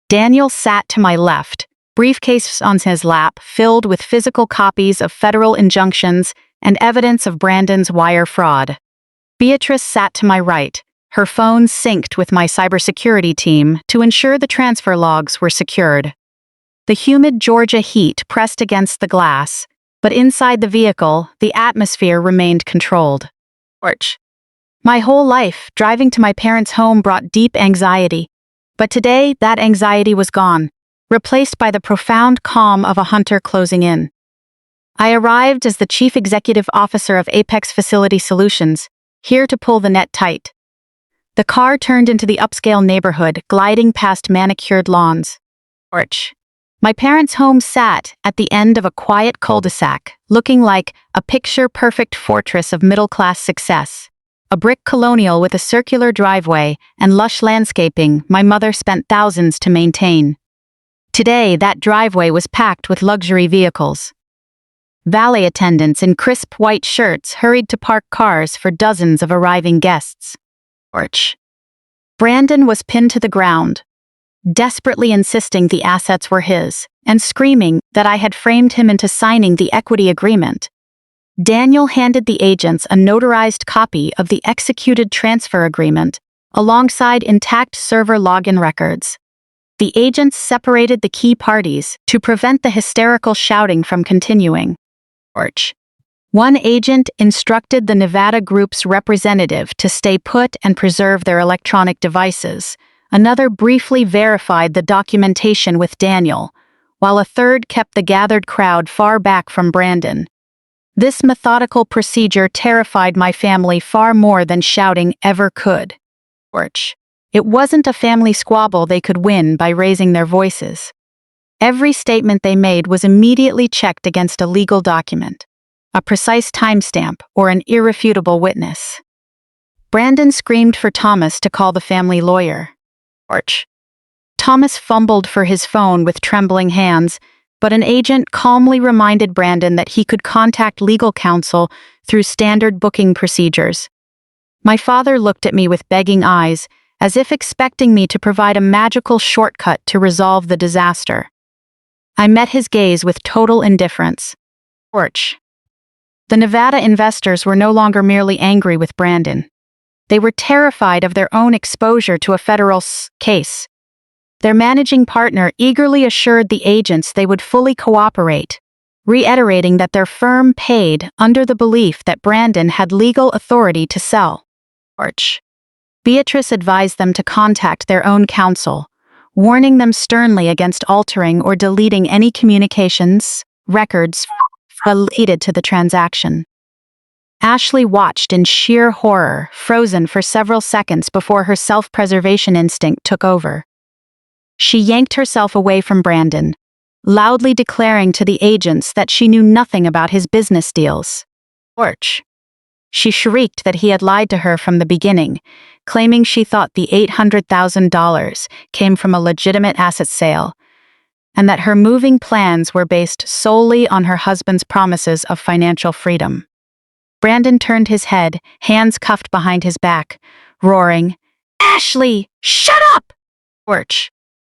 Daniel sat to my left, briefcase on his lap filled with physical copies of federal injunctions and evidence of Brandon's wire fraud. Beatrice sat to my right, her phone synced with my cybersecurity team to ensure the transfer logs were secured. The humid Georgia heat pressed against the glass, but inside the vehicle, the atmosphere remained controlled. My whole life, driving to my parents' home brought deep anxiety. But today, that anxiety was gone, replaced by the profound calm of a hunter closing in. I arrived as the Chief Executive Officer of Apex Facility Solutions, here to pull the net tight. The car turned into the upscale neighborhood, gliding past manicured lawns. My parents' home sat at the end of a quiet cul-de-sac, looking like a picture-perfect fortress of middle-class success. A brick colonial with a circular driveway and lush landscaping my mother spent thousands to maintain. Today, that driveway was packed with luxury vehicles. Valet attendants in crisp white shirts hurried to park cars for dozens of arriving guests. Brandon was pinned to the ground, desperately insisting the assets were his, and screaming that I had framed him into signing the equity agreement. Daniel handed the agents a notarized copy of the executed transfer agreement, alongside intact server login records. The agents separated the key parties to prevent the hysterical shouting from continuing. One agent instructed the Nevada Group's representative to stay put and preserve their electronic devices. Another briefly verified the documentation with Daniel, while a third kept the gathered crowd far back from Brandon. This methodical procedure terrified my family far more than shouting ever could. It wasn't a family squabble they could win by raising their voices. Every statement they made was immediately checked against a legal document, a precise timestamp, or an irrefutable witness. Brandon screamed for Thomas to call the family lawyer. Thomas fumbled for his phone with trembling hands, but an agent calmly reminded Brandon that he could contact legal counsel through standard booking procedures. My father looked at me with begging eyes, as if expecting me to provide a magical shortcut to resolve the disaster. I met his gaze with total indifference. The Nevada investors were no longer merely angry with Brandon. They were terrified of their own exposure to a federal case. Their managing partner eagerly assured the agents they would fully cooperate, reiterating that their firm paid under the belief that Brandon had legal authority to sell. Beatrice advised them to contact their own counsel, warning them sternly against altering or deleting any communications, records related to the transaction. Ashley watched in sheer horror, frozen for several seconds before her self-preservation instinct took over. She yanked herself away from Brandon, loudly declaring to the agents that she knew nothing about his business deals. She shrieked that he had lied to her from the beginning, claiming she thought the $800,000 came from a legitimate asset sale, and that her moving plans were based solely on her husband's promises of financial freedom. Brandon turned his head, hands cuffed behind his back, roaring, "Ashley, shut up!"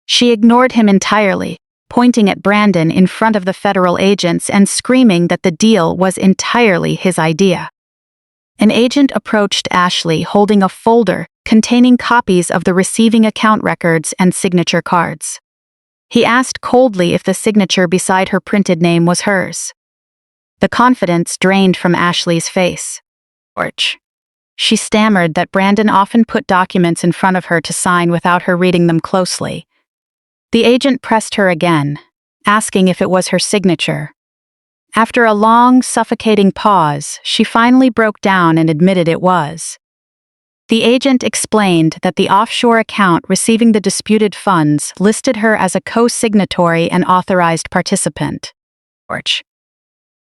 She ignored him entirely, pointing at Brandon in front of the federal agents and screaming that the deal was entirely his idea. An agent approached Ashley holding a folder containing copies of the receiving account records and signature cards. He asked coldly if the signature beside her printed name was hers. The confidence drained from Ashley's face. She stammered that Brandon often put documents in front of her to sign without her reading them closely. The agent pressed her again, asking if it was her signature. After a long, suffocating pause, she finally broke down and admitted it was. The agent explained that the offshore account receiving the disputed funds listed her as a co-signatory and authorized participant.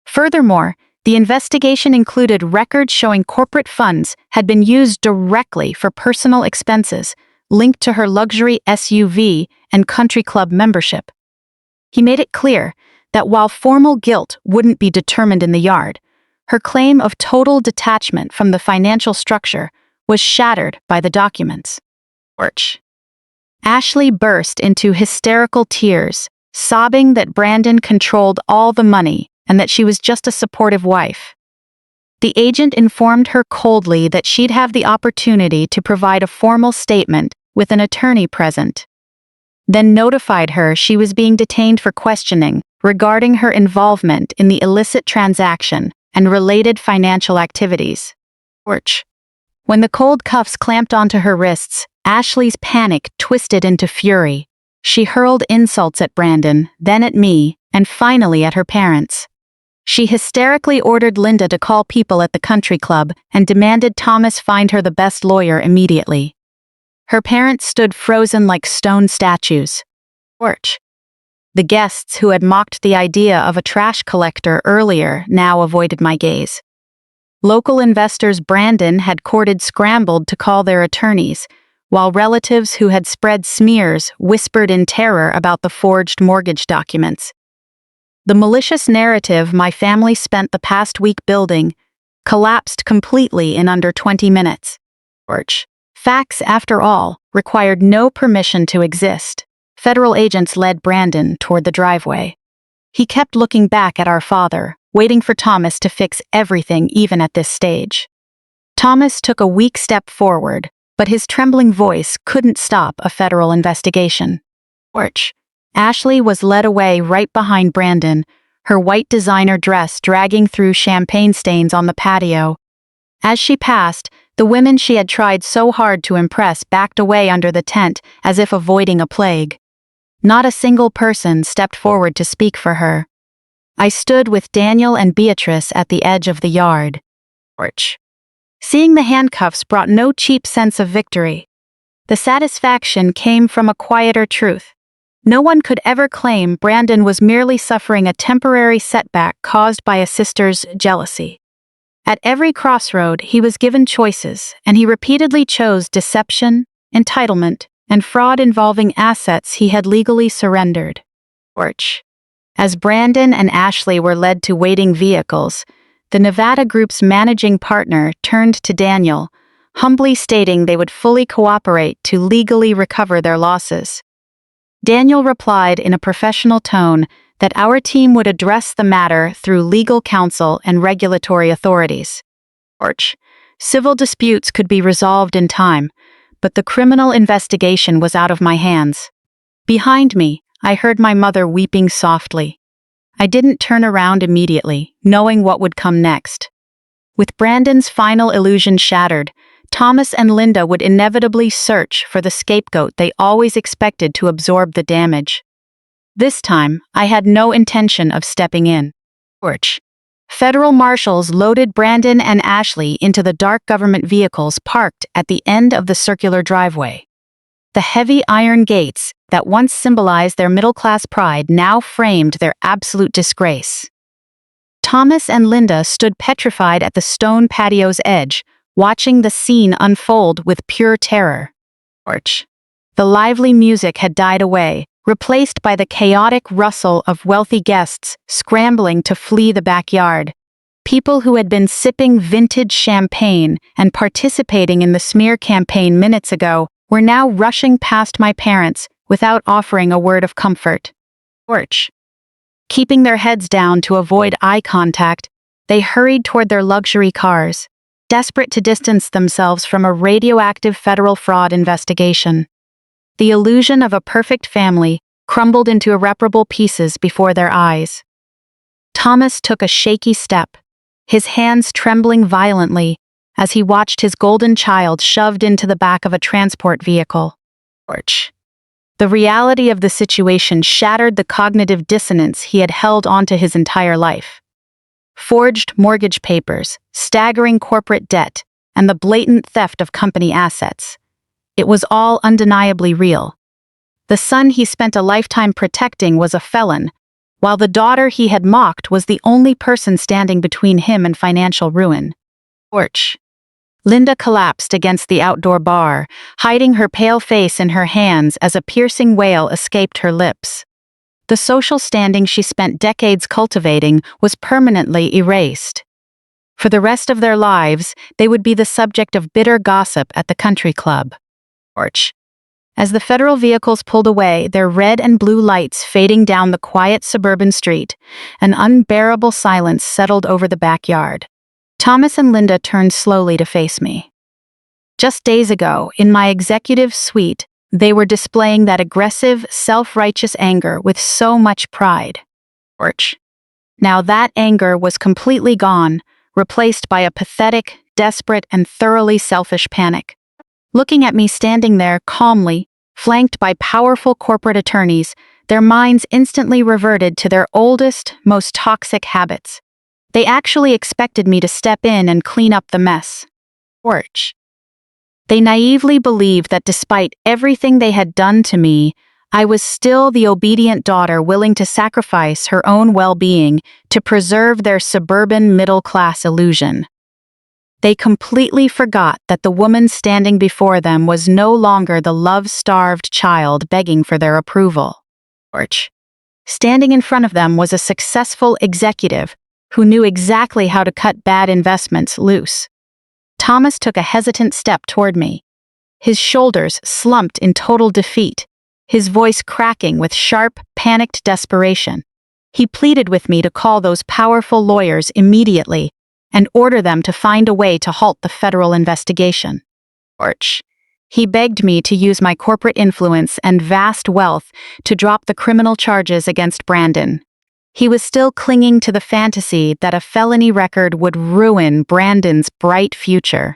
Furthermore, the investigation included records showing corporate funds had been used directly for personal expenses linked to her luxury SUV and country club membership. He made it clear that while formal guilt wouldn't be determined in the yard, her claim of total detachment from the financial structure was shattered by the documents. Ashley burst into hysterical tears, sobbing that Brandon controlled all the money and that she was just a supportive wife. The agent informed her coldly that she'd have the opportunity to provide a formal statement with an attorney present, then notified her she was being detained for questioning regarding her involvement in the illicit transaction and related financial activities. When the cold cuffs clamped onto her wrists, Ashley's panic twisted into fury. She hurled insults at Brandon, then at me, and finally at her parents. She hysterically ordered Linda to call people at the country club and demanded Thomas find her the best lawyer immediately. Her parents stood frozen like stone statues. The guests who had mocked the idea of a trash collector earlier now avoided my gaze. Local investors Brandon had courted scrambled to call their attorneys, while relatives who had spread smears whispered in terror about the forged mortgage documents. The malicious narrative my family spent the past week building collapsed completely in under 20 minutes. Facts, after all, required no permission to exist. Federal agents led Brandon toward the driveway. He kept looking back at our father, waiting for Thomas to fix everything even at this stage. Thomas took a weak step forward, but his trembling voice couldn't stop a federal investigation. Ashley was led away right behind Brandon, her white designer dress dragging through champagne stains on the patio. As she passed, the women she had tried so hard to impress backed away under the tent as if avoiding a plague. Not a single person stepped forward to speak for her. I stood with Daniel and Beatrice at the edge of the yard. Seeing the handcuffs brought no cheap sense of victory. The satisfaction came from a quieter truth. No one could ever claim Brandon was merely suffering a temporary setback caused by a sister's jealousy. At every crossroad, he was given choices, and he repeatedly chose deception, entitlement, and fraud involving assets he had legally surrendered. As Brandon and Ashley were led to waiting vehicles, the Nevada Group's managing partner turned to Daniel, humbly stating they would fully cooperate to legally recover their losses. Daniel replied in a professional tone that our team would address the matter through legal counsel and regulatory authorities. Civil disputes could be resolved in time, but the criminal investigation was out of my hands. Behind me, I heard my mother weeping softly. I didn't turn around immediately, knowing what would come next. With Brandon's final illusion shattered, Thomas and Linda would inevitably search for the scapegoat they always expected to absorb the damage. This time, I had no intention of stepping in. Federal marshals loaded Brandon and Ashley into the dark government vehicles parked at the end of the circular driveway. The heavy iron gates that once symbolized their middle-class pride now framed their absolute disgrace. Thomas and Linda stood petrified at the stone patio's edge, watching the scene unfold with pure terror. The lively music had died away, replaced by the chaotic rustle of wealthy guests scrambling to flee the backyard. People who had been sipping vintage champagne and participating in the smear campaign minutes ago were now rushing past my parents without offering a word of comfort. Keeping their heads down to avoid eye contact, they hurried toward their luxury cars, desperate to distance themselves from a radioactive federal fraud investigation. The illusion of a perfect family crumbled into irreparable pieces before their eyes. Thomas took a shaky step, his hands trembling violently as he watched his golden child shoved into the back of a transport vehicle. The reality of the situation shattered the cognitive dissonance he had held onto his entire life. Forged mortgage papers, staggering corporate debt, and the blatant theft of company assets. It was all undeniably real. The son he spent a lifetime protecting was a felon, while the daughter he had mocked was the only person standing between him and financial ruin. Linda collapsed against the outdoor bar, hiding her pale face in her hands as a piercing wail escaped her lips. The social standing she spent decades cultivating was permanently erased. For the rest of their lives, they would be the subject of bitter gossip at the country club. As the federal vehicles pulled away, their red and blue lights fading down the quiet suburban street, an unbearable silence settled over the backyard. Thomas and Linda turned slowly to face me. Just days ago, in my executive suite, they were displaying that aggressive, self-righteous anger with so much pride. Now that anger was completely gone, replaced by a pathetic, desperate, and thoroughly selfish panic. Looking at me standing there calmly, flanked by powerful corporate attorneys, their minds instantly reverted to their oldest, most toxic habits. They actually expected me to step in and clean up the mess. They naively believed that despite everything they had done to me, I was still the obedient daughter willing to sacrifice her own well-being to preserve their suburban middle-class illusion. They completely forgot that the woman standing before them was no longer the love-starved child begging for their approval. Standing in front of them was a successful executive who knew exactly how to cut bad investments loose. Thomas took a hesitant step toward me. His shoulders slumped in total defeat, his voice cracking with sharp, panicked desperation. He pleaded with me to call those powerful lawyers immediately and order them to find a way to halt the federal investigation. He begged me to use my corporate influence and vast wealth to drop the criminal charges against Brandon. He was still clinging to the fantasy that a felony record would ruin Brandon's bright future.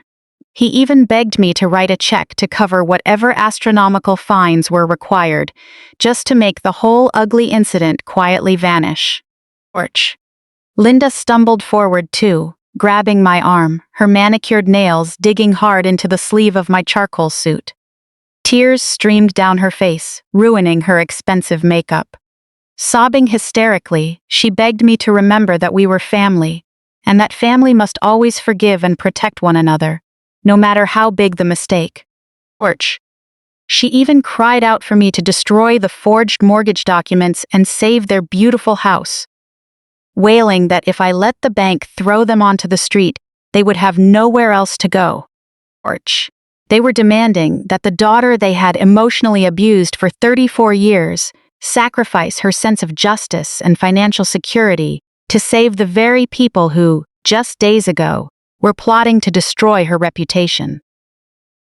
He even begged me to write a check to cover whatever astronomical fines were required, just to make the whole ugly incident quietly vanish. Linda stumbled forward too, grabbing my arm, her manicured nails digging hard into the sleeve of my charcoal suit. Tears streamed down her face, ruining her expensive makeup. Sobbing hysterically, she begged me to remember that we were family, and that family must always forgive and protect one another, no matter how big the mistake. She even cried out for me to destroy the forged mortgage documents and save their beautiful house, wailing that if I let the bank throw them onto the street, they would have nowhere else to go. They were demanding that the daughter they had emotionally abused for 34 years sacrifice her sense of justice and financial security to save the very people who, just days ago, were plotting to destroy her reputation.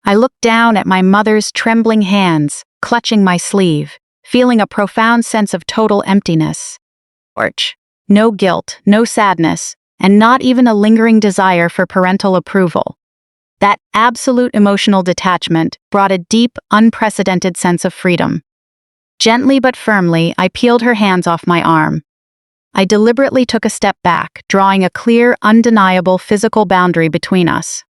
I looked down at my mother's trembling hands, clutching my sleeve, feeling a profound sense of total emptiness. No guilt, no sadness, and not even a lingering desire for parental approval. That absolute emotional detachment brought a deep, unprecedented sense of freedom. Gently but firmly, I peeled her hands off my arm. I deliberately took a step back, drawing a clear, undeniable physical boundary between us.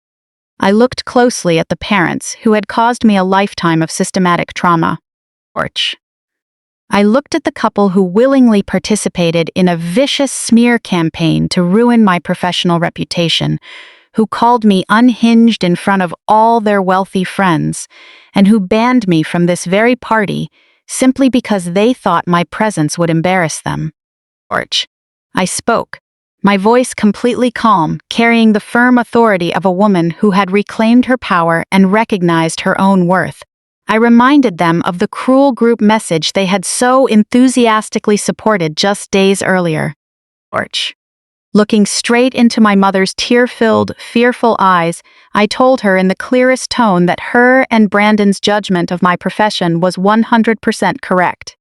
I looked closely at the parents who had caused me a lifetime of systematic trauma. I looked at the couple who willingly participated in a vicious smear campaign to ruin my professional reputation, who called me unhinged in front of all their wealthy friends, and who banned me from this very party simply because they thought my presence would embarrass them. I spoke, my voice completely calm, carrying the firm authority of a woman who had reclaimed her power and recognized her own worth. I reminded them of the cruel group message they had so enthusiastically supported just days earlier. Looking straight into my mother's tear-filled, fearful eyes, I told her in the clearest tone that her and Brandon's judgment of my profession was 100% correct.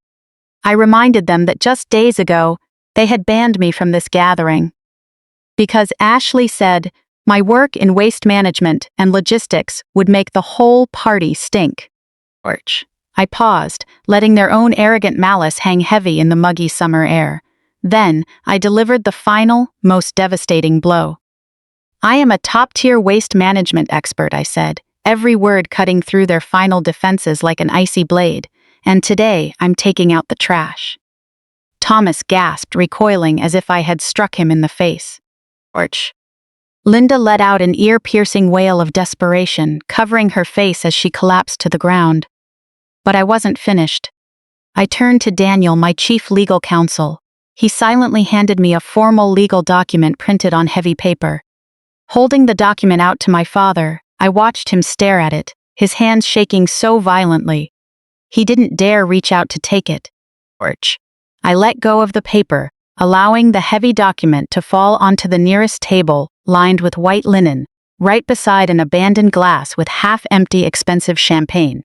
I reminded them that just days ago, they had banned me from this gathering. Because Ashley said, my work in waste management and logistics would make the whole party stink. I paused, letting their own arrogant malice hang heavy in the muggy summer air. Then, I delivered the final, most devastating blow. I am a top-tier waste management expert, I said, every word cutting through their final defenses like an icy blade, and today I'm taking out the trash. Thomas gasped, recoiling as if I had struck him in the face. Linda let out an ear-piercing wail of desperation, covering her face as she collapsed to the ground. But I wasn't finished. I turned to Daniel, my chief legal counsel. He silently handed me a formal legal document printed on heavy paper. Holding the document out to my father, I watched him stare at it, his hands shaking so violently. He didn't dare reach out to take it. I let go of the paper, allowing the heavy document to fall onto the nearest table, lined with white linen, right beside an abandoned glass with half-empty expensive champagne.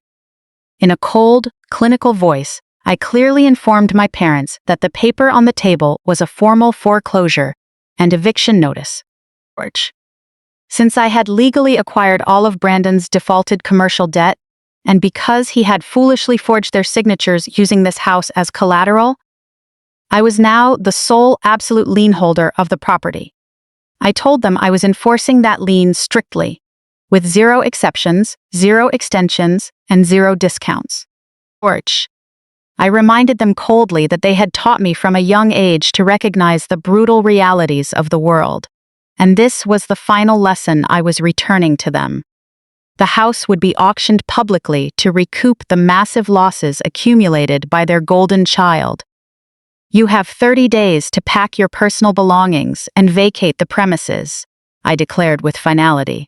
In a cold, clinical voice, I clearly informed my parents that the paper on the table was a formal foreclosure and eviction notice. Since I had legally acquired all of Brandon's defaulted commercial debt, and because he had foolishly forged their signatures using this house as collateral, I was now the sole absolute lien holder of the property. I told them I was enforcing that lien strictly, with 0 exceptions, 0 extensions, and 0 discounts. I reminded them coldly that they had taught me from a young age to recognize the brutal realities of the world, and this was the final lesson I was returning to them. The house would be auctioned publicly to recoup the massive losses accumulated by their golden child. You have 30 days to pack your personal belongings and vacate the premises, I declared with finality.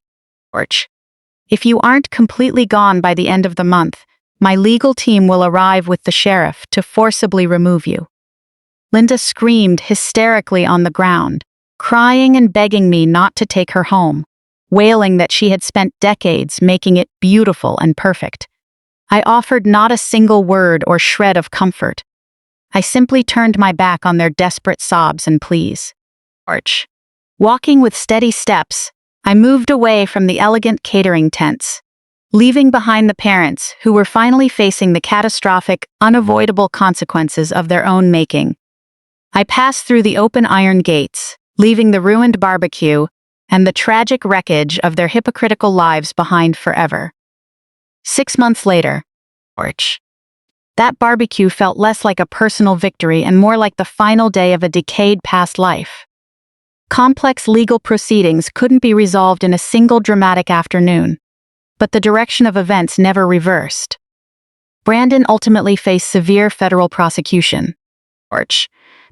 If you aren't completely gone by the end of the month, my legal team will arrive with the sheriff to forcibly remove you. Linda screamed hysterically on the ground, crying and begging me not to take her home, wailing that she had spent decades making it beautiful and perfect. I offered not a single word or shred of comfort. I simply turned my back on their desperate sobs and pleas. Walking with steady steps, I moved away from the elegant catering tents, leaving behind the parents who were finally facing the catastrophic, unavoidable consequences of their own making. I passed through the open iron gates, leaving the ruined barbecue and the tragic wreckage of their hypocritical lives behind forever. 6 months later, that barbecue felt less like a personal victory and more like the final day of a decayed past life. Complex legal proceedings couldn't be resolved in a single dramatic afternoon, but the direction of events never reversed. Brandon ultimately faced severe federal prosecution.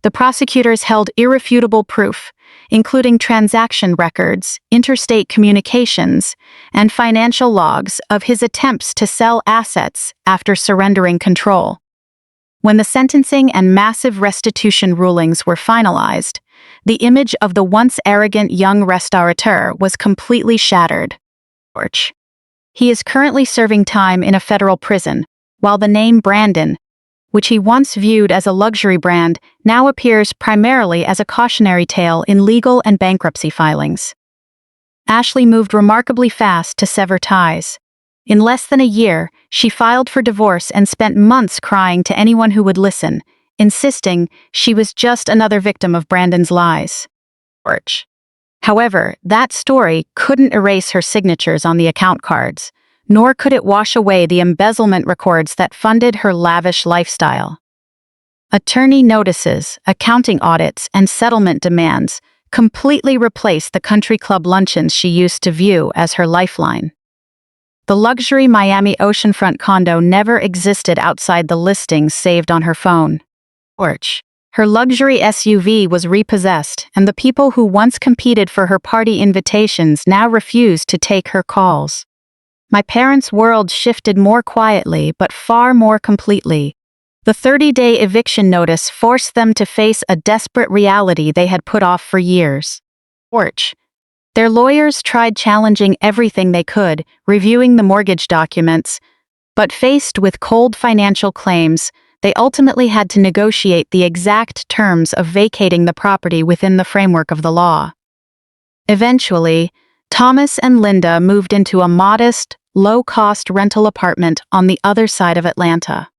The prosecutors held irrefutable proof, including transaction records, interstate communications, and financial logs of his attempts to sell assets after surrendering control. When the sentencing and massive restitution rulings were finalized, the image of the once arrogant young restaurateur was completely shattered. He is currently serving time in a federal prison, while the name Brandon, which he once viewed as a luxury brand, now appears primarily as a cautionary tale in legal and bankruptcy filings. Ashley moved remarkably fast to sever ties. In less than a year, she filed for divorce and spent months crying to anyone who would listen, insisting she was just another victim of Brandon's lies. However, that story couldn't erase her signatures on the account cards, nor could it wash away the embezzlement records that funded her lavish lifestyle. Attorney notices, accounting audits, and settlement demands completely replaced the country club luncheons she used to view as her lifeline. The luxury Miami oceanfront condo never existed outside the listings saved on her phone. Her luxury SUV was repossessed, and the people who once competed for her party invitations now refused to take her calls. My parents' world shifted more quietly, but far more completely. The 30-day eviction notice forced them to face a desperate reality they had put off for years. Their lawyers tried challenging everything they could, reviewing the mortgage documents, but faced with cold financial claims, they ultimately had to negotiate the exact terms of vacating the property within the framework of the law. Eventually, Thomas and Linda moved into a modest, low-cost rental apartment on the other side of Atlanta.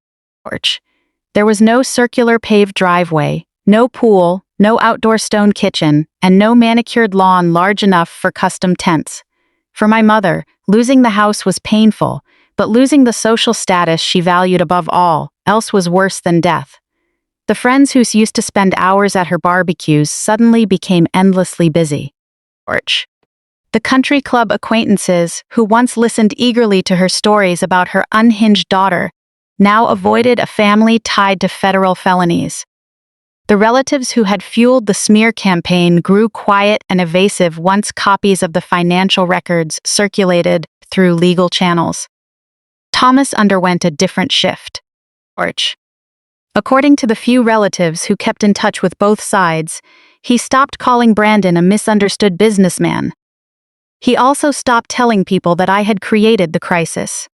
There was no circular paved driveway, no pool, no outdoor stone kitchen, and no manicured lawn large enough for custom tents. For my mother, losing the house was painful, but losing the social status she valued above all else was worse than death. The friends who used to spend hours at her barbecues suddenly became endlessly busy. The country club acquaintances who once listened eagerly to her stories about her unhinged daughter now avoided a family tied to federal felonies. The relatives who had fueled the smear campaign grew quiet and evasive once copies of the financial records circulated through legal channels. Thomas underwent a different shift. According to the few relatives who kept in touch with both sides, He stopped calling Brandon a misunderstood businessman. He also stopped telling people that I had created the crisis.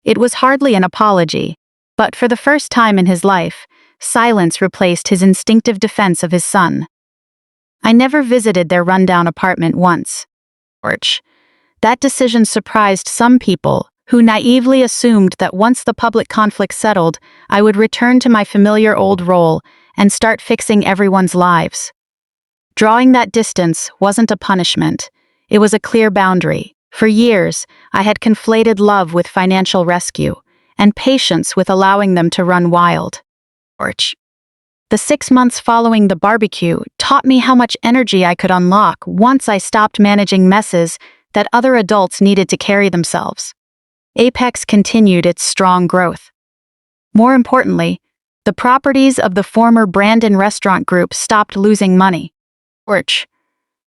It was hardly an apology, but for the first time in his life, silence replaced his instinctive defense of his son. I never visited their rundown apartment once. That decision surprised some people who naively assumed that once the public conflict settled, I would return to my familiar old role and start fixing everyone's lives. Drawing that distance wasn't a punishment. It was a clear boundary. For years, I had conflated love with financial rescue, and patience with allowing them to run wild. The 6 months following the barbecue taught me how much energy I could unlock once I stopped managing messes that other adults needed to carry themselves. Apex continued its strong growth. More importantly, the properties of the former Brandon Restaurant Group stopped losing money.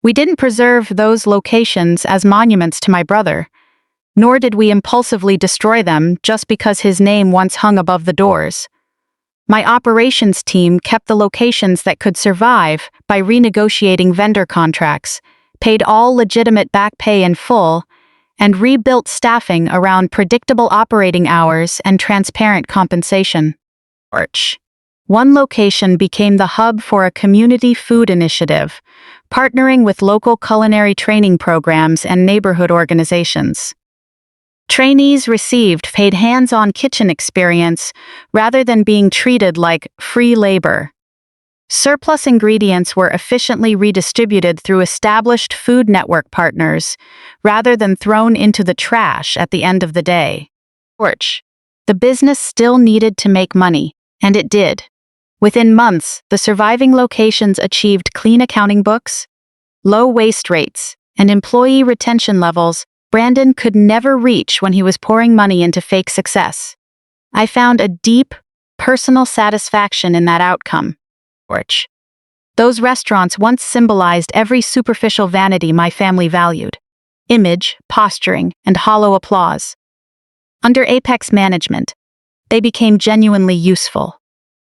We didn't preserve those locations as monuments to my brother, nor did we impulsively destroy them just because his name once hung above the doors. My operations team kept the locations that could survive by renegotiating vendor contracts, paid all legitimate back pay in full, and rebuilt staffing around predictable operating hours and transparent compensation. One location became the hub for a community food initiative, partnering with local culinary training programs and neighborhood organizations. Trainees received paid hands-on kitchen experience rather than being treated like free labor. Surplus ingredients were efficiently redistributed through established food network partners rather than thrown into the trash at the end of the day. The business still needed to make money, and it did. Within months, the surviving locations achieved clean accounting books, low waste rates, and employee retention levels Brandon could never reach when he was pouring money into fake success. I found a deep, personal satisfaction in that outcome. Those restaurants once symbolized every superficial vanity my family valued: image, posturing, and hollow applause. Under Apex management, they became genuinely useful.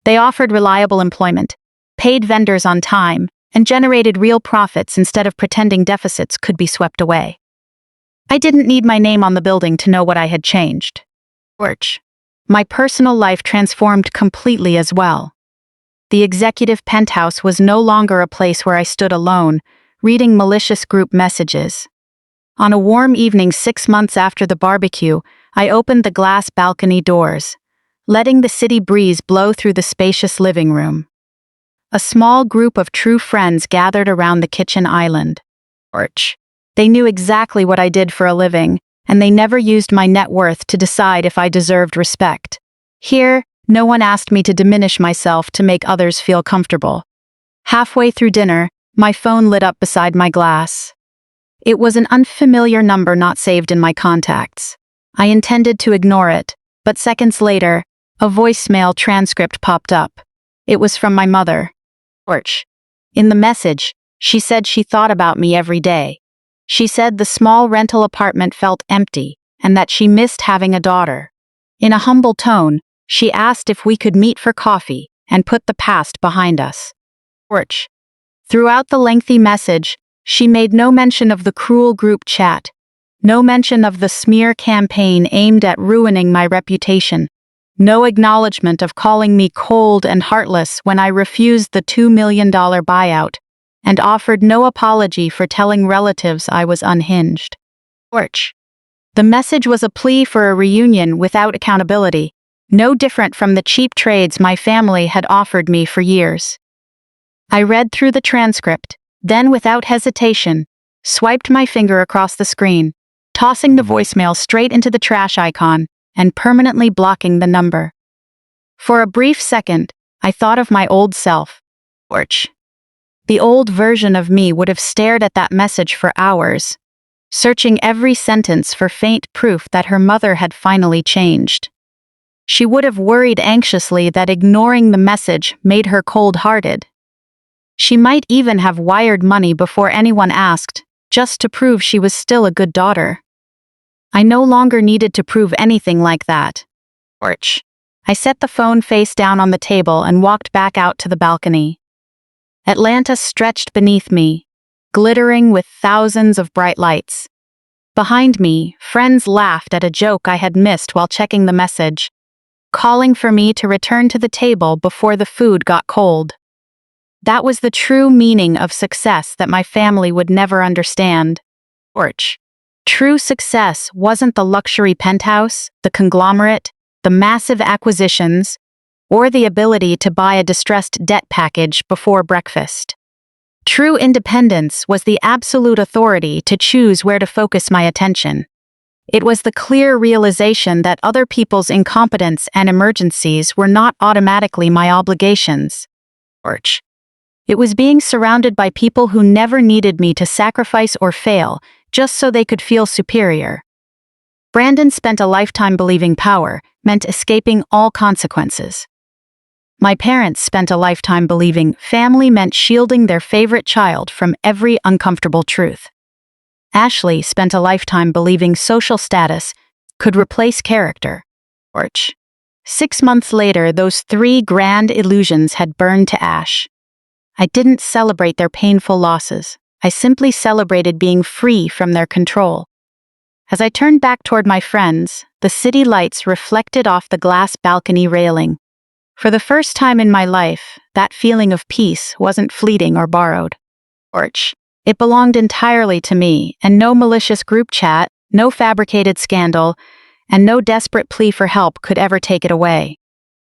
They offered reliable employment, paid vendors on time, and generated real profits instead of pretending deficits could be swept away. I didn't need my name on the building to know what I had changed. My personal life transformed completely as well. The executive penthouse was no longer a place where I stood alone, reading malicious group messages. On a warm evening 6 months after the barbecue, I opened the glass balcony doors, letting the city breeze blow through the spacious living room. A small group of true friends gathered around the kitchen island. They knew exactly what I did for a living, and they never used my net worth to decide if I deserved respect. Here, no one asked me to diminish myself to make others feel comfortable. Halfway through dinner, my phone lit up beside my glass. It was an unfamiliar number not saved in my contacts. I intended to ignore it, but seconds later, a voicemail transcript popped up. It was from my mother. In the message, she said she thought about me every day. She said the small rental apartment felt empty and that she missed having a daughter. In a humble tone, she asked if we could meet for coffee and put the past behind us. Throughout the lengthy message, she made no mention of the cruel group chat, no mention of the smear campaign aimed at ruining my reputation, no acknowledgement of calling me cold and heartless when I refused the $2 million buyout, and offered no apology for telling relatives I was unhinged. The message was a plea for a reunion without accountability, no different from the cheap trades my family had offered me for years. I read through the transcript, then without hesitation, swiped my finger across the screen, tossing the voicemail straight into the trash icon and permanently blocking the number. For a brief second, I thought of my old self. The old version of me would have stared at that message for hours, searching every sentence for faint proof that her mother had finally changed. She would have worried anxiously that ignoring the message made her cold-hearted. She might even have wired money before anyone asked, just to prove she was still a good daughter. I no longer needed to prove anything like that. I set the phone face down on the table and walked back out to the balcony. Atlanta stretched beneath me, glittering with thousands of bright lights. Behind me, friends laughed at a joke I had missed while checking the message, calling for me to return to the table before the food got cold. That was the true meaning of success that my family would never understand. True success wasn't the luxury penthouse, the conglomerate, the massive acquisitions, or the ability to buy a distressed debt package before breakfast. True independence was the absolute authority to choose where to focus my attention. It was the clear realization that other people's incompetence and emergencies were not automatically my obligations. It was being surrounded by people who never needed me to sacrifice or fail just so they could feel superior. Brandon spent a lifetime believing power meant escaping all consequences. My parents spent a lifetime believing family meant shielding their favorite child from every uncomfortable truth. Ashley spent a lifetime believing social status could replace character. 6 months later, those 3 grand illusions had burned to ash. I didn't celebrate their painful losses. I simply celebrated being free from their control. As I turned back toward my friends, the city lights reflected off the glass balcony railing. For the first time in my life, that feeling of peace wasn't fleeting or borrowed. It belonged entirely to me, and no malicious group chat, no fabricated scandal, and no desperate plea for help could ever take it away.